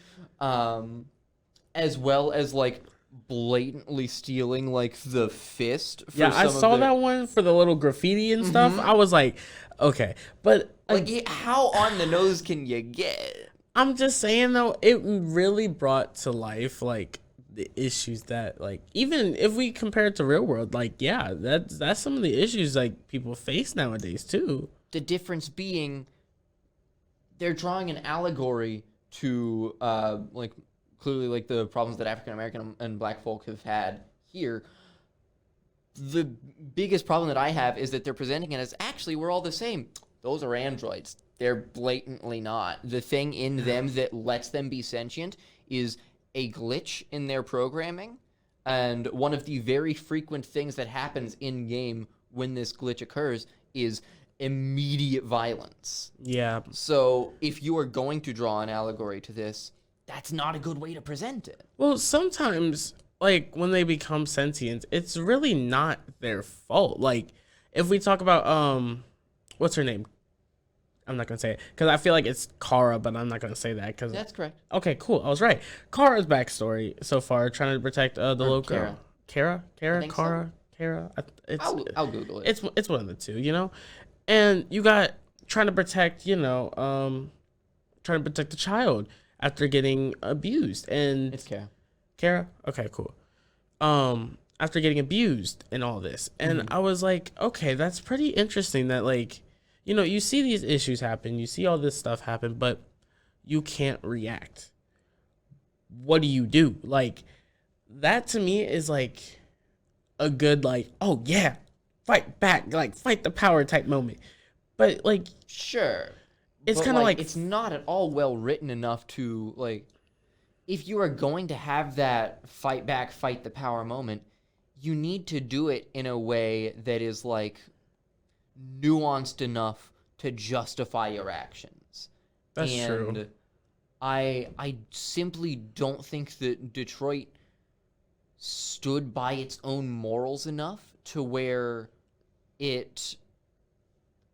As well as, like, blatantly stealing like the fist for I saw that one for the little graffiti and stuff. I was like, okay, but like how on the nose can you get? I'm just saying though, it really brought to life like the issues that like even if we compare it to real world, like yeah, that's some of the issues like people face nowadays too. The difference being they're drawing an allegory to like clearly like the problems that African American and Black folk have had here. The biggest problem that I have is that they're presenting it as actually we're all the same. Those are androids. They're blatantly not. The thing in them that lets them be sentient is a glitch in their programming. And one of the very frequent things that happens in game when this glitch occurs is immediate violence. Yeah. So if you are going to draw an allegory to this, that's not a good way to present it. Well, sometimes, like, when they become sentient, it's really not their fault. Like, if we talk about, what's her name? I'm not going to say it, because I feel like it's Kara, but I'm not going to say that. Cause, That's correct. Okay, cool. I was right. Kara's backstory so far, trying to protect the little girl. Kara? Kara? Kara? I'll Google it. It's one of the two, you know? And you got trying to protect, trying to protect the child after getting abused. And It's Kara. Kara? Okay, cool. After getting abused and all this. And I was like, okay, that's pretty interesting that, like, you see these issues happen, you see all this stuff happen, but you can't react. What do you do? Like, that to me is like a good, like, oh yeah, fight back, like fight the power type moment. But like, sure, it's kind of like it's not at all well written enough to like. If you are going to have that fight back, fight the power moment, you need to do it in a way that is like nuanced enough to justify your actions. That's true. I simply don't think that Detroit stood by its own morals enough to where it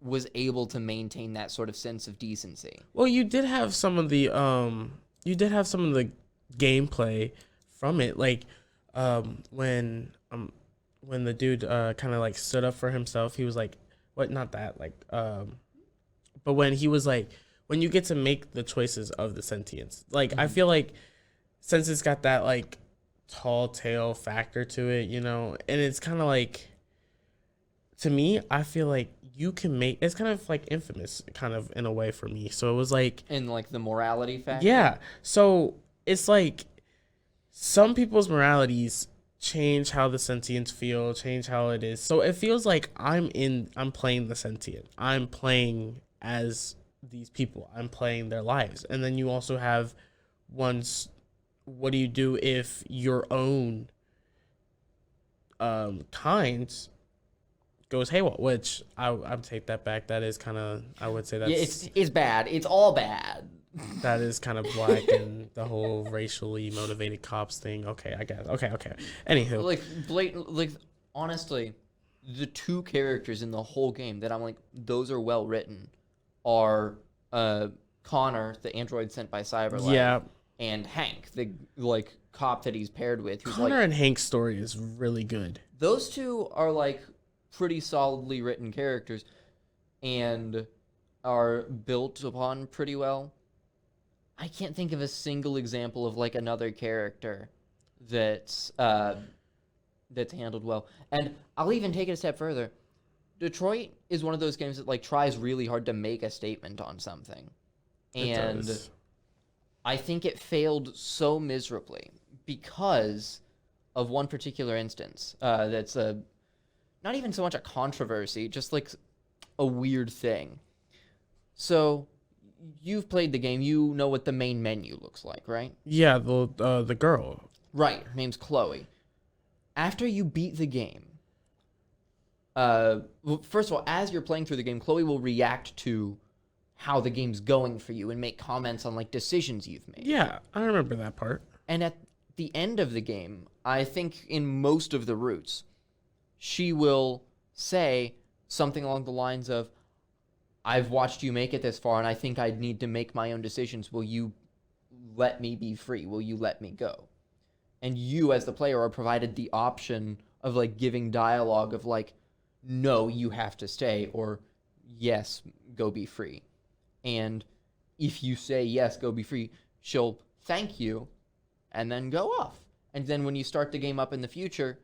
was able to maintain that sort of sense of decency. Well, you did have some of the gameplay from it, like when the dude kind of like stood up for himself. He was like, what? Not that, like, but when he was like, when you get to make the choices of the sentience, like, I feel like since it's got that like tall tale factor to it, and it's kind of like, to me, I feel like you can make, it's kind of like Infamous kind of in a way for me. So it was like, in like the morality factor. Yeah. So it's like some people's moralities change how the sentients feel, change how it is. So it feels like I'm playing the sentient. I'm playing as these people. I'm playing their lives. And then you also have ones, what do you do if your own kind goes haywire? Which I take that back. That is kind of, I would say that's... Yeah, it's bad. It's all bad. That is kind of black and the whole racially motivated cops thing. Okay, I guess. Okay. Anywho. Like, blatant, like, honestly, the two characters in the whole game that I'm like, those are well written are Connor, the android sent by Cyberlab, Yeah. and Hank, the, like, cop that he's paired with. Who's Connor like, and Hank's story is really good. Those two are, like, pretty solidly written characters and are built upon pretty well. I can't think of a single example of like another character that's handled well. And I'll even take it a step further. Detroit is one of those games that like tries really hard to make a statement on something. And I think it failed so miserably because of one particular instance. That's not even so much a controversy, just like a weird thing. So you've played the game. You know what the main menu looks like, right? Yeah, the girl. Right. Her name's Chloe. After you beat the game, well, first of all, as you're playing through the game, Chloe will react to how the game's going for you and make comments on like decisions you've made. Yeah, I remember that part. And at the end of the game, I think in most of the routes, she will say something along the lines of, I've watched you make it this far, and I think I need to make my own decisions. Will you let me be free? Will you let me go? And you, as the player, are provided the option of, like, giving dialogue of, like, no, you have to stay, or yes, go be free. And if you say, yes, go be free, she'll thank you and then go off. And then when you start the game up in the future,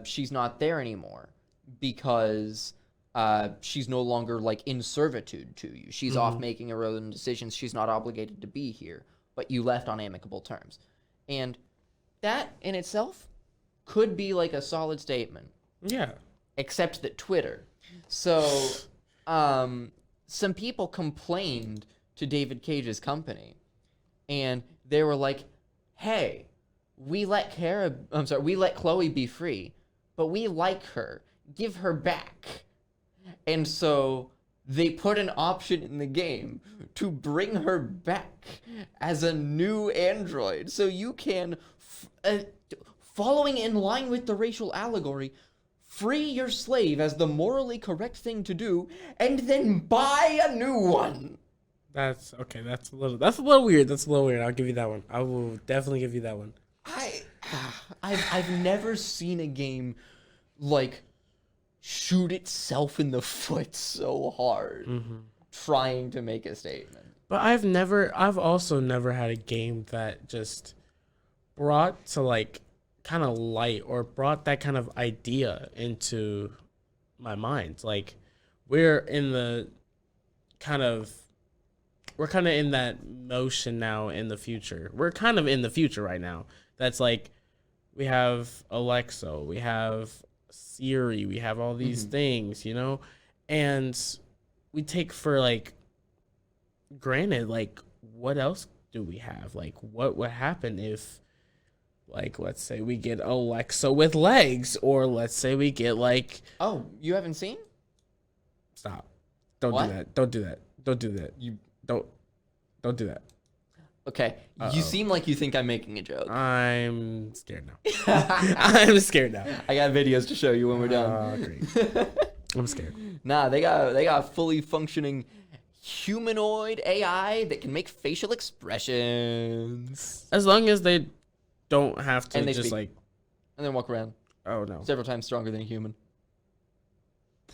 she's not there anymore because... she's no longer like in servitude to you. She's off making her own decisions. She's not obligated to be here. but you left on amicable terms. And that in itself could be like a solid statement. Yeah. Except that Twitter. So, some people complained to David Cage's company, and they were like, "Hey, we let Chloe be free, but we like her. Give her back." And so they put an option in the game to bring her back as a new android, so you can, following in line with the racial allegory, free your slave as the morally correct thing to do, and then buy a new one. That's okay. That's a little weird. I'll give you that one. I will definitely give you that one. I've never seen a game like shoot itself in the foot so hard trying to make a statement. But I've also never had a game that just brought to like kind of light or brought that kind of idea into my mind. Like we're kind of in that motion now in the future. We're kind of in the future right now. That's like we have Alexa, we have Siri, we have all these things, and we take for like granted, like what else do we have? Like what would happen if, like, let's say we get Alexa with legs, or let's say we get like... Oh, you haven't seen? Stop. Don't do that. Don't do that. Don't do that. Don't do that. Okay. You seem like you think I'm making a joke. I'm scared now. I'm scared now. I got videos to show you when we're done. Great. I'm scared. Nah, they got fully functioning humanoid AI that can make facial expressions. As long as they don't have to just speak. And then walk around. Oh no. Several times stronger than a human.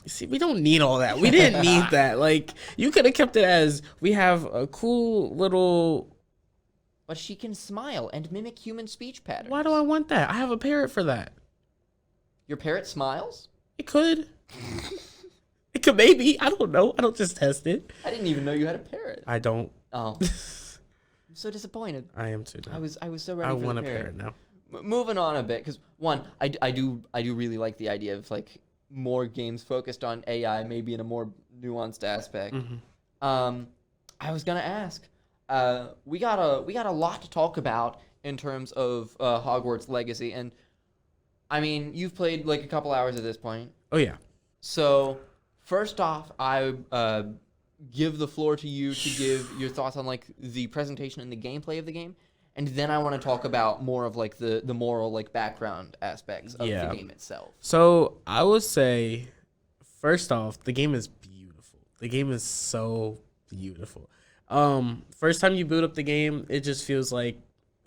See, we don't need all that. We didn't need that. Like, you could have kept it as we have a cool little... But she can smile and mimic human speech patterns. Why do I want that? I have a parrot for that. Your parrot smiles? It could. It could maybe. I don't know. I don't just test it. I didn't even know you had a parrot. I don't. Oh. I'm so disappointed. I am too. I was so ready. I want a parrot now. Moving on a bit, because one, I do really like the idea of like more games focused on AI, maybe in a more nuanced aspect. I was gonna ask, we got a lot to talk about in terms of Hogwarts Legacy, and I mean you've played like a couple hours at this point. Oh yeah. So first off, I give the floor to you to give your thoughts on like the presentation and the gameplay of the game, and then I want to talk about more of like the moral like background aspects of the game itself. So I would say, first off, the game is beautiful. The game is so beautiful. First time you boot up the game, it just feels like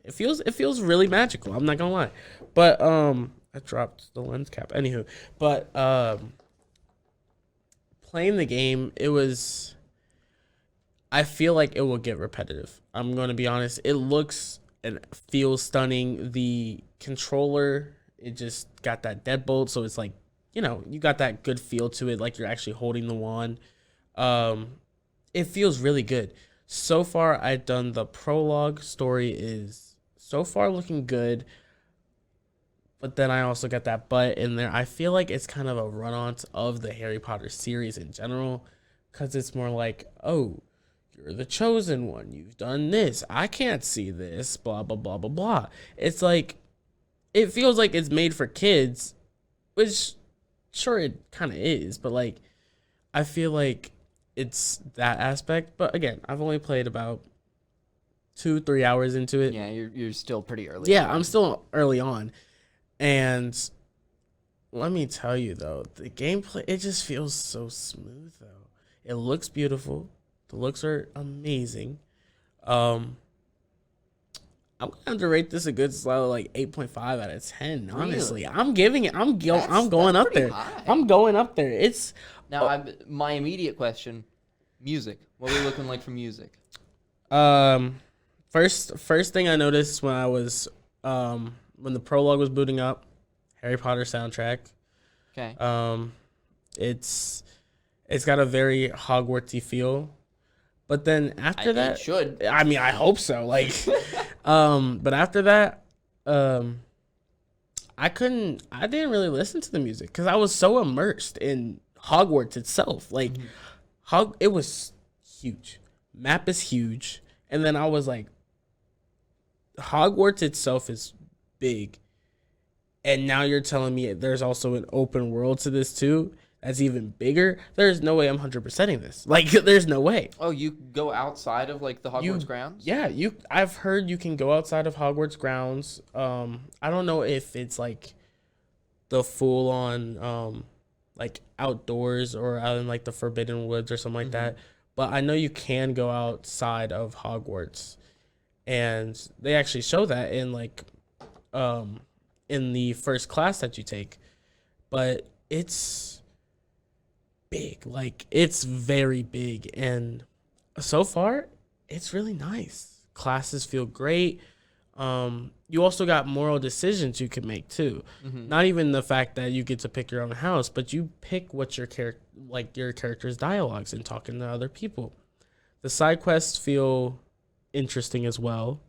it feels really magical. I'm not gonna lie, but I dropped the lens cap. Anywho, but playing the game, I feel like it will get repetitive. I'm going to be honest. It looks and feels stunning. The controller, it just got that deadbolt, so it's like, you got that good feel to it, like you're actually holding the wand. It feels really good. So far, I've done the prologue. Story is so far looking good. But then I also got that butt in there. I feel like it's kind of a run-on of the Harry Potter series in general, because it's more like, oh, you're the chosen one. You've done this. I can't see this. Blah, blah, blah, blah, blah. It's like, it feels like it's made for kids, which, sure, it kind of is. But, like, I feel like it's that aspect. But, again, I've only played about 2-3 hours into it. Yeah, you're still pretty early. Yeah, I'm still early on. And let me tell you, though, the gameplay, it just feels so smooth, though. It looks beautiful. The looks are amazing. I'm going to rate this a good solid like 8.5 out of 10, honestly. Really? I'm giving it. I'm going up there. High. I'm going up there. It's now my immediate question, music. What are we looking like for music? First thing I noticed when I was when the prologue was booting up, Harry Potter soundtrack. Okay. It's got a very Hogwartsy feel, But then after that, it should. I mean, I hope so. Like, but after that, I didn't really listen to the music because I was so immersed in Hogwarts itself. Like, it was huge. Map is huge. And then I was like, Hogwarts itself is big. And now you're telling me there's also an open world to this too. That's even bigger. There's no way I'm 100%ing this. Like, there's no way. Oh, you go outside of like the Hogwarts grounds? Yeah, I've heard you can go outside of Hogwarts grounds. I don't know if it's like the full on like outdoors or out in like the Forbidden Woods or something like that. But I know you can go outside of Hogwarts. And they actually show that in like in the first class that you take. But it's big. Like, it's very big, and so far it's really nice. Classes feel great. You also got moral decisions you can make too. Not even the fact that you get to pick your own house, but you pick what your character's dialogues and talking to other people. The side quests feel interesting as well.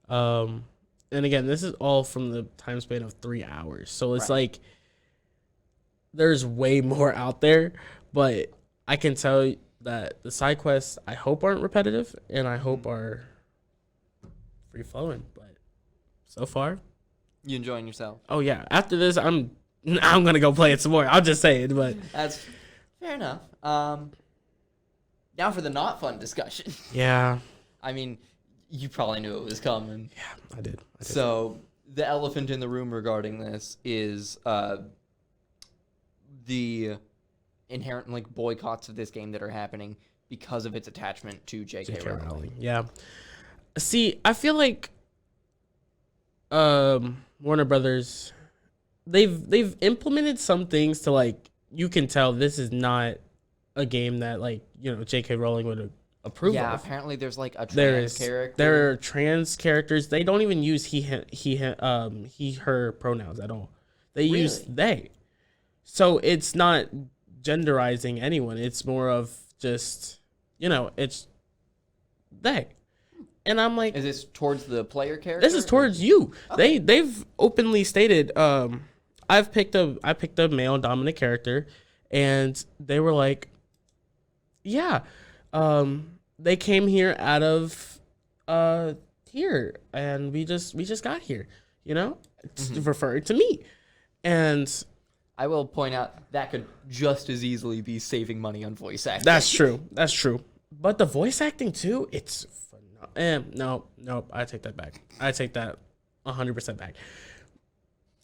And again, this is all from the time span of 3 hours, so it's like there's way more out there. But I can tell that the side quests, I hope, aren't repetitive, and I hope are free flowing. But so far, You enjoying yourself? oh yeah. After this, I'm gonna go play it some more. I'll just say it, but That's fair enough. Now for the not fun discussion. yeah, I mean, you probably knew it was coming. yeah, I did. So the elephant in the room regarding this is the inherent like boycotts of this game that are happening because of its attachment to J.K. Rowling. Yeah. See, I feel like Warner Brothers, they've implemented some things to, like, you can tell this is not a game that, like, you know, J.K. Rowling would approve Yeah, of. apparently there's like a trans character. There are trans characters. They don't even use he her pronouns at all. They use they. So it's not genderizing anyone. It's more of just, you know, it's they. And I'm like, is this towards the player character? this is towards you. Okay. They've openly stated, I picked a male dominant character, and they were like, yeah, they came here out of here, and we just got here, you know, it's referring to me. And I will point out that could just as easily be saving money on voice acting. That's true. But the voice acting too, it's phenomenal. No, I take that back. I take that 100% back.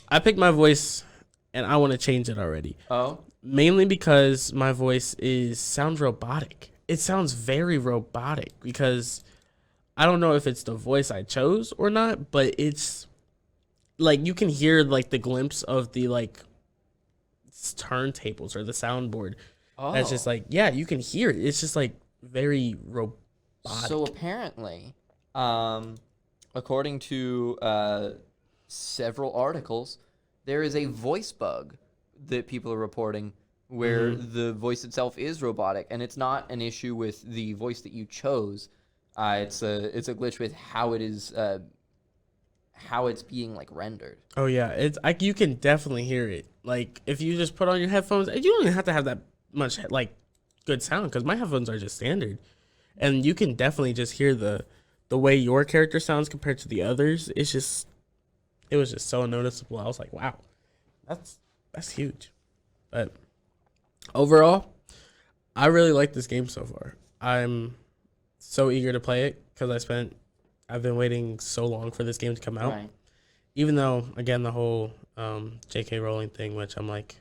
I picked my voice, and I want to change it already. Oh? Mainly because my voice sounds robotic. It sounds very robotic because I don't know if it's the voice I chose or not, but it's like you can hear like the glimpse of the like turntables or the soundboard. Oh. That's just like, yeah, you can hear it. It's just like very robotic. So apparently, according to several articles, there is a voice bug that people are reporting where the voice itself is robotic, and it's not an issue with the voice that you chose. It's a glitch with how it is how it's being like rendered. Oh yeah, it's like you can definitely hear it. Like if you just put on your headphones, you don't even have to have that much like good sound because my headphones are just standard, and you can definitely just hear the way your character sounds compared to the others. It was just so noticeable. I was like, wow, that's huge. But overall, I really like this game so far. I'm so eager to play it because I've been waiting so long for this game to come out. Right. Even though, again, the whole J.K. Rowling thing, which I'm like,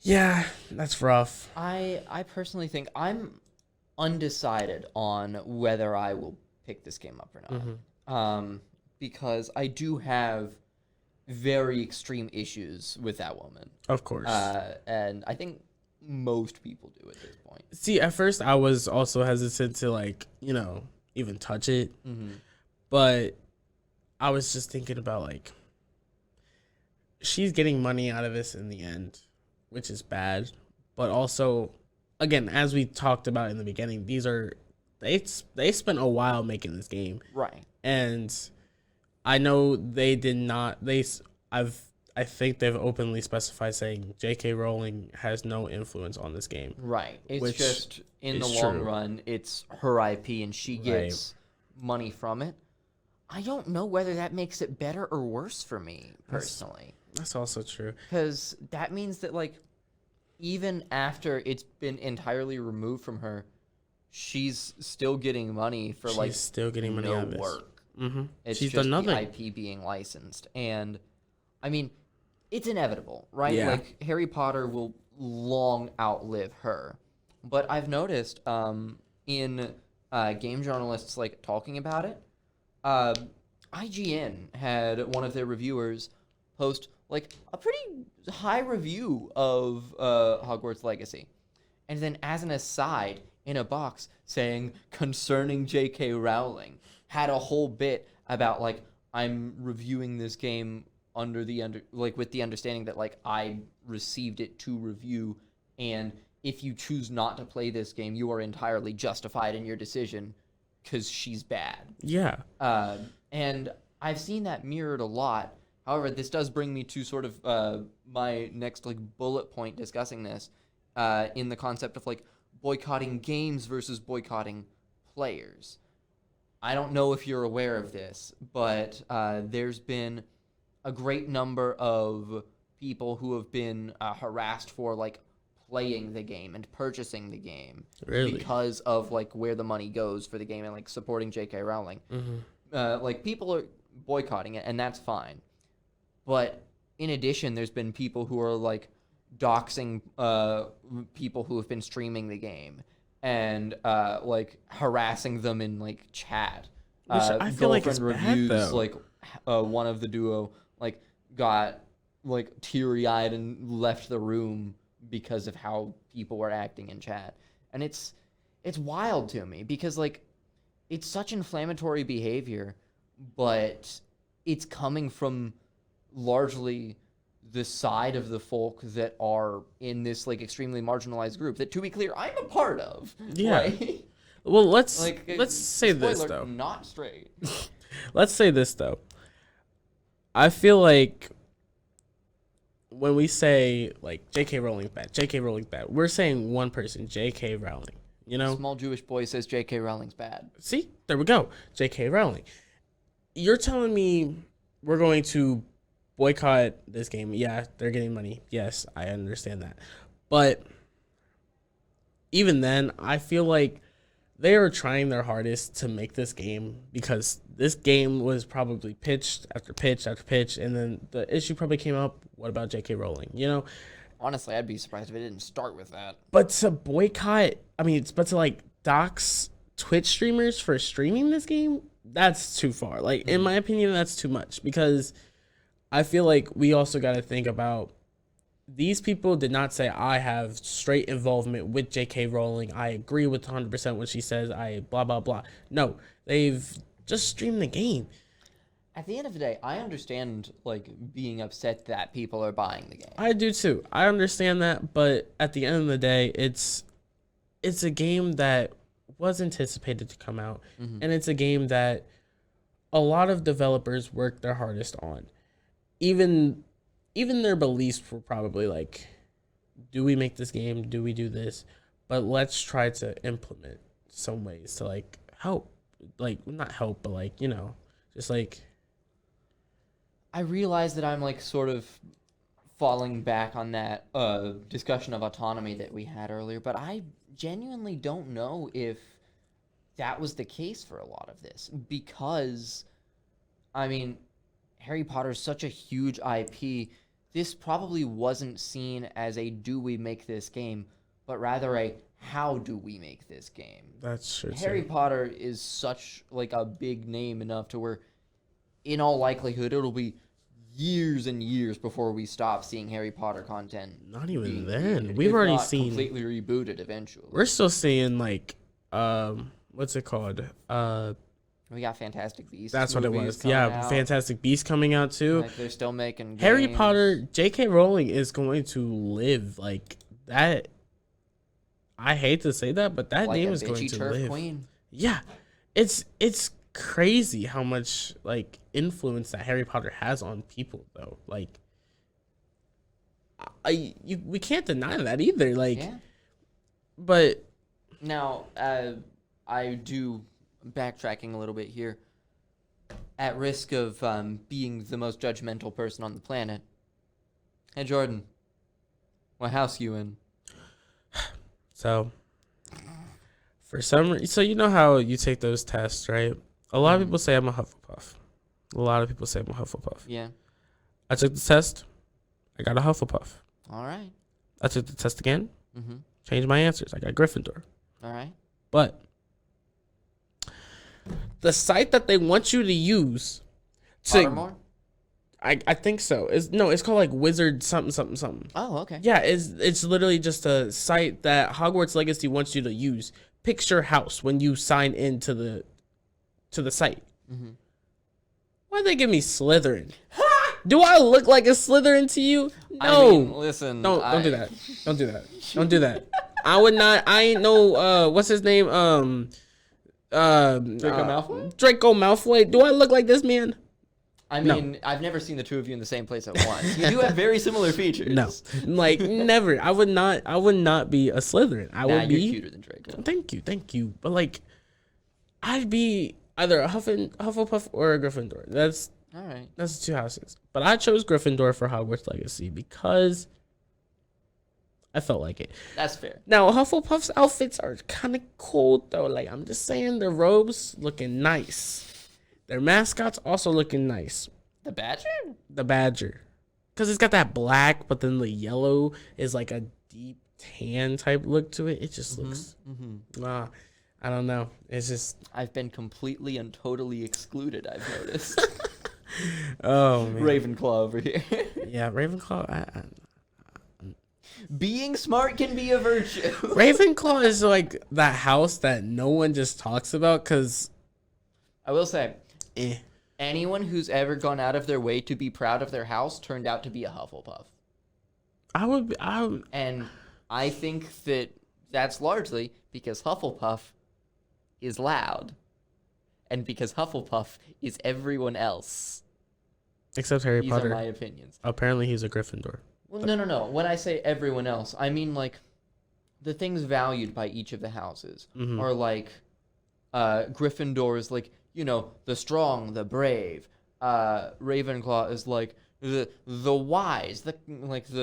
yeah, that's rough. I personally think I'm undecided on whether I will pick this game up or not. Because I do have very extreme issues with that woman. Of course. And I think most people do at this point. See, at first I was also hesitant to, like, you know, even touch it. But I was just thinking about, like, she's getting money out of this in the end, which is bad. But also, again, as we talked about in the beginning, they spent a while making this game, Right. and I know they did not. I think they've openly specified saying J.K. Rowling has no influence on this game. Right. It's Which just in the is long true. run, it's her IP and she gets money from it. I don't know whether that makes it better or worse for me personally. That's also true. Because that means that, like, even after it's been entirely removed from her, she's still getting money for, like, She's still getting money no out of this. work. Mm-hmm. It's She's just done nothing. the IP being licensed. And, I mean, it's inevitable, right? Yeah. Like, Harry Potter will long outlive her. But I've noticed in game journalists, like, talking about it, IGN had one of their reviewers post, like, a pretty high review of Hogwarts Legacy. And then as an aside, in a box saying, concerning J.K. Rowling, had a whole bit about, like, I'm reviewing this game with the understanding that, like, I received it to review, and if you choose not to play this game, you are entirely justified in your decision because she's bad. Yeah. And I've seen that mirrored a lot. However, this does bring me to sort of my next, like, bullet point discussing this in the concept of, like, boycotting games versus boycotting players. I don't know if you're aware of this, but there's been a great number of people who have been harassed for, like, playing the game and purchasing the game. Really? Because of, like, where the money goes for the game and, like, supporting J.K. Rowling. Mm-hmm. Like, people are boycotting it, and that's fine. But in addition, there's been people who are, like, doxing people who have been streaming the game and, like, harassing them in, like, chat. Which I feel like is reviews, bad, though. like, one of the duo, like, got, like, teary-eyed and left the room because of how people were acting in chat. And it's wild to me because, like, it's such inflammatory behavior, but it's coming from largely the side of the folk that are in this, like, extremely marginalized group that, to be clear, I'm a part of. Yeah. Right? Well, let's say Spoiler, this though. not straight. Let's say this though. I feel like when we say, like, J.K. Rowling's bad, we're saying one person, J.K. Rowling. You know? Small Jewish boy says J.K. Rowling's bad. See? There we go. J.K. Rowling. You're telling me we're going to boycott this game. Yeah, they're getting money. Yes, I understand that. But even then, I feel like they are trying their hardest to make this game because this game was probably pitched after pitch after pitch, and then the issue probably came up, what about J.K. Rowling, you know? Honestly, I'd be surprised if it didn't start with that. But to boycott, to, like, dox Twitch streamers for streaming this game, that's too far. Like, in my opinion, that's too much because I feel like we also got to think about these people did not say, I have straight involvement with J.K. Rowling. I agree with 100% what she says. I blah, blah, blah. No, they've just streamed the game. At the end of the day, I understand, like, being upset that people are buying the game. I do too. I understand that. But at the end of the day, it's a game that was anticipated to come out. Mm-hmm. And it's a game that a lot of developers worked their hardest on. Even their beliefs were probably like, do we make this game? Do we do this? But let's try to implement some ways to, like, help. Like, not help, but, like, you know, just, like... I realize that I'm, like, sort of falling back on that discussion of autonomy that we had earlier, but I genuinely don't know if that was the case for a lot of this. Because, I mean, Harry Potter is such a huge IP. This probably wasn't seen as a do we make this game, but rather a how do we make this game. That's true. Harry Potter is such, like, a big name enough to where, in all likelihood, it'll be years and years before we stop seeing Harry Potter content. Not even being then. created, We've if already not seen completely rebooted eventually. We're still seeing, like, what's it called? We got Fantastic Beasts. That's what it movies was. coming Yeah, out. Fantastic Beasts coming out too. Like, they're still making Harry games. Potter, J.K. Rowling is going to live like that. I hate to say that, but that like name a is going bitchy to turf live. queen. Yeah, it's crazy how much like influence that Harry Potter has on people, though. Like, we can't deny that either. Like, Yeah. but Now, I do backtracking a little bit here. At risk of being the most judgmental person on the planet. Hey, Jordan. What house you in? so for some reason, so you know how you take those tests, right? A lot of people say I'm a Hufflepuff. A lot of people say I'm a Hufflepuff. Yeah. I took the test. I got a Hufflepuff. All right. I took the test again. Mm-hmm. Changed my answers. I got Gryffindor. All right. But the site that they want you to use to Pottermore? I think so. It's called like Wizard something. Oh, okay. Yeah, it's literally just a site that Hogwarts Legacy wants you to use. Picture house when you sign into the site. Mm-hmm. Why'd they give me Slytherin? Do I look like a Slytherin to you? No. I mean, listen. Don't do that. Don't do that. Don't do that. I would not. I ain't no. What's his name? Draco Malfoy? Draco Malfoy. Do I look like this man? I mean, I've never seen the two of you in the same place at once. You do have very similar features. No, like never. I would not. I would not be a Slytherin. I would be you're cuter than Draco. Thank you. But like, I'd be either a Hufflepuff or a Gryffindor. That's All right. That's the two houses. But I chose Gryffindor for Hogwarts Legacy because I felt like it. That's fair. Now, Hufflepuff's outfits are kind of cool, though. Like, I'm just saying, their robes looking nice. Their mascot's also looking nice. The Badger? The Badger. Because it's got that black, but then the yellow is like a deep tan type look to it. It just looks... I don't know. It's just... I've been completely and totally excluded, I've noticed. Oh, man. Ravenclaw over here. Yeah, Ravenclaw... Being smart can be a virtue. Ravenclaw is like that house that no one just talks about because... I will say, anyone who's ever gone out of their way to be proud of their house turned out to be a Hufflepuff. And I think that that's largely because Hufflepuff is loud. And because Hufflepuff is everyone else. Except Harry These Potter. are my opinions. Apparently he's a Gryffindor. Well, no. When I say everyone else, I mean like the things valued by each of the houses are like Gryffindor is like, you know, the strong, the brave. Ravenclaw is like the wise, the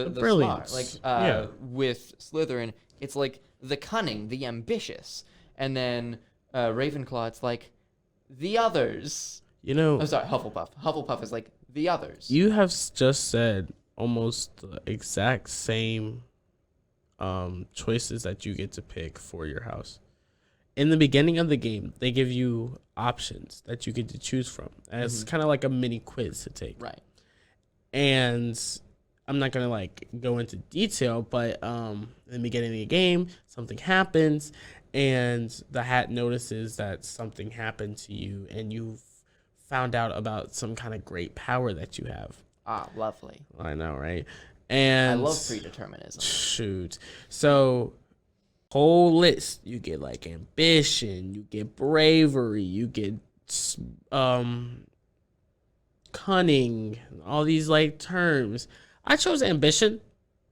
brilliance. smart. Like with Slytherin, it's like the cunning, the ambitious. And then Ravenclaw, it's like the others. You know, I'm sorry, Hufflepuff. Hufflepuff is like the others. you have just said almost the exact same choices that you get to pick for your house. In the beginning of the game, they give you options that you get to choose from. And it's kind of like a mini quiz to take. Right. And I'm not going to like go into detail, but in the beginning of the game, something happens and the hat notices that something happened to you and you've found out about some kind of great power that you have. Ah, lovely. I know, right? And I love predeterminism. Shoot. So whole list. You get like ambition, you get bravery, you get cunning, all these like terms. I chose ambition.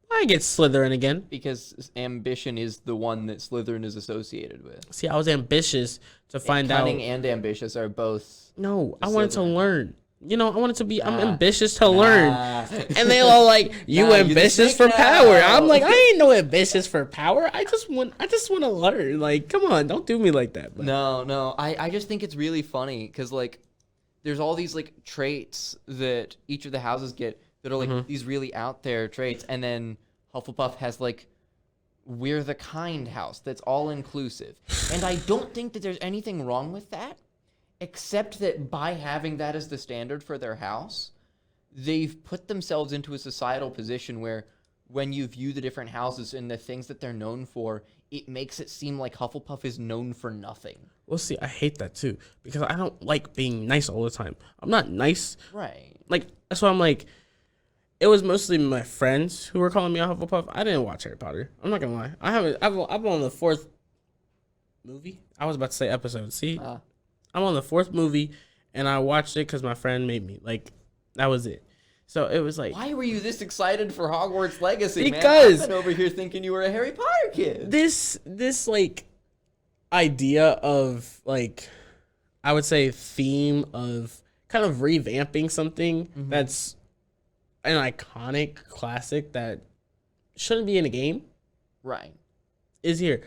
I get Slytherin again. Because ambition is the one that Slytherin is associated with. See, I was ambitious to find out. Cunning and ambitious are both. No, I wanted to Slytherin. learn. You know, I wanted to be. I'm ambitious to learn. And they all like, you Nah, you ambitious the for snake power. now. I'm like, I ain't no ambitious for power. I just want to learn. Like, come on, don't do me like that. But. No. I just think it's really funny because like, there's all these like traits that each of the houses get that are like these really out there traits, and then Hufflepuff has like, we're the kind house that's all inclusive, and I don't think that there's anything wrong with that. Except that by having that as the standard for their house, they've put themselves into a societal position where when you view the different houses and the things that they're known for, it makes it seem like Hufflepuff is known for nothing. Well, see, I hate that too because I don't like being nice all the time. I'm not nice. Right. Like, that's why I'm like, it was mostly my friends who were calling me a Hufflepuff. I didn't watch Harry Potter. I'm not gonna lie. I haven't. I'm on the fourth movie. I was about to say episode. See, I'm on the fourth movie, and I watched it because my friend made me. Like, that was it. So it was like, why were you this excited for Hogwarts Legacy, because man? I've been over here thinking you were a Harry Potter kid. This like idea of like, I would say theme of kind of revamping something that's an iconic classic that shouldn't be in a game. Right. Is here.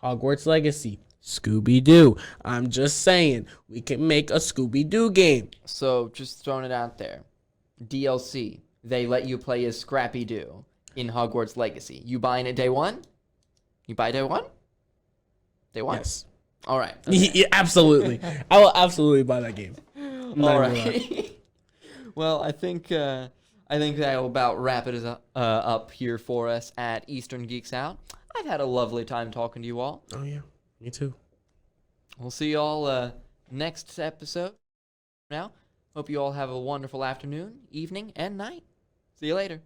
Hogwarts Legacy. Scooby-Doo. I'm just saying, we can make a Scooby-Doo game. So, just throwing it out there. DLC. They let you play as Scrappy-Doo in Hogwarts Legacy. You buying it day one? You buy day one? Day one? Yes. All right. Okay. Yeah, absolutely. I will absolutely buy that game. All right. Well, I think that will about wrap it up here for us at Eastern Geeks Out. I've had a lovely time talking to you all. Oh, yeah. Me too. We'll see you all next episode. Now, hope you all have a wonderful afternoon, evening, and night. See you later.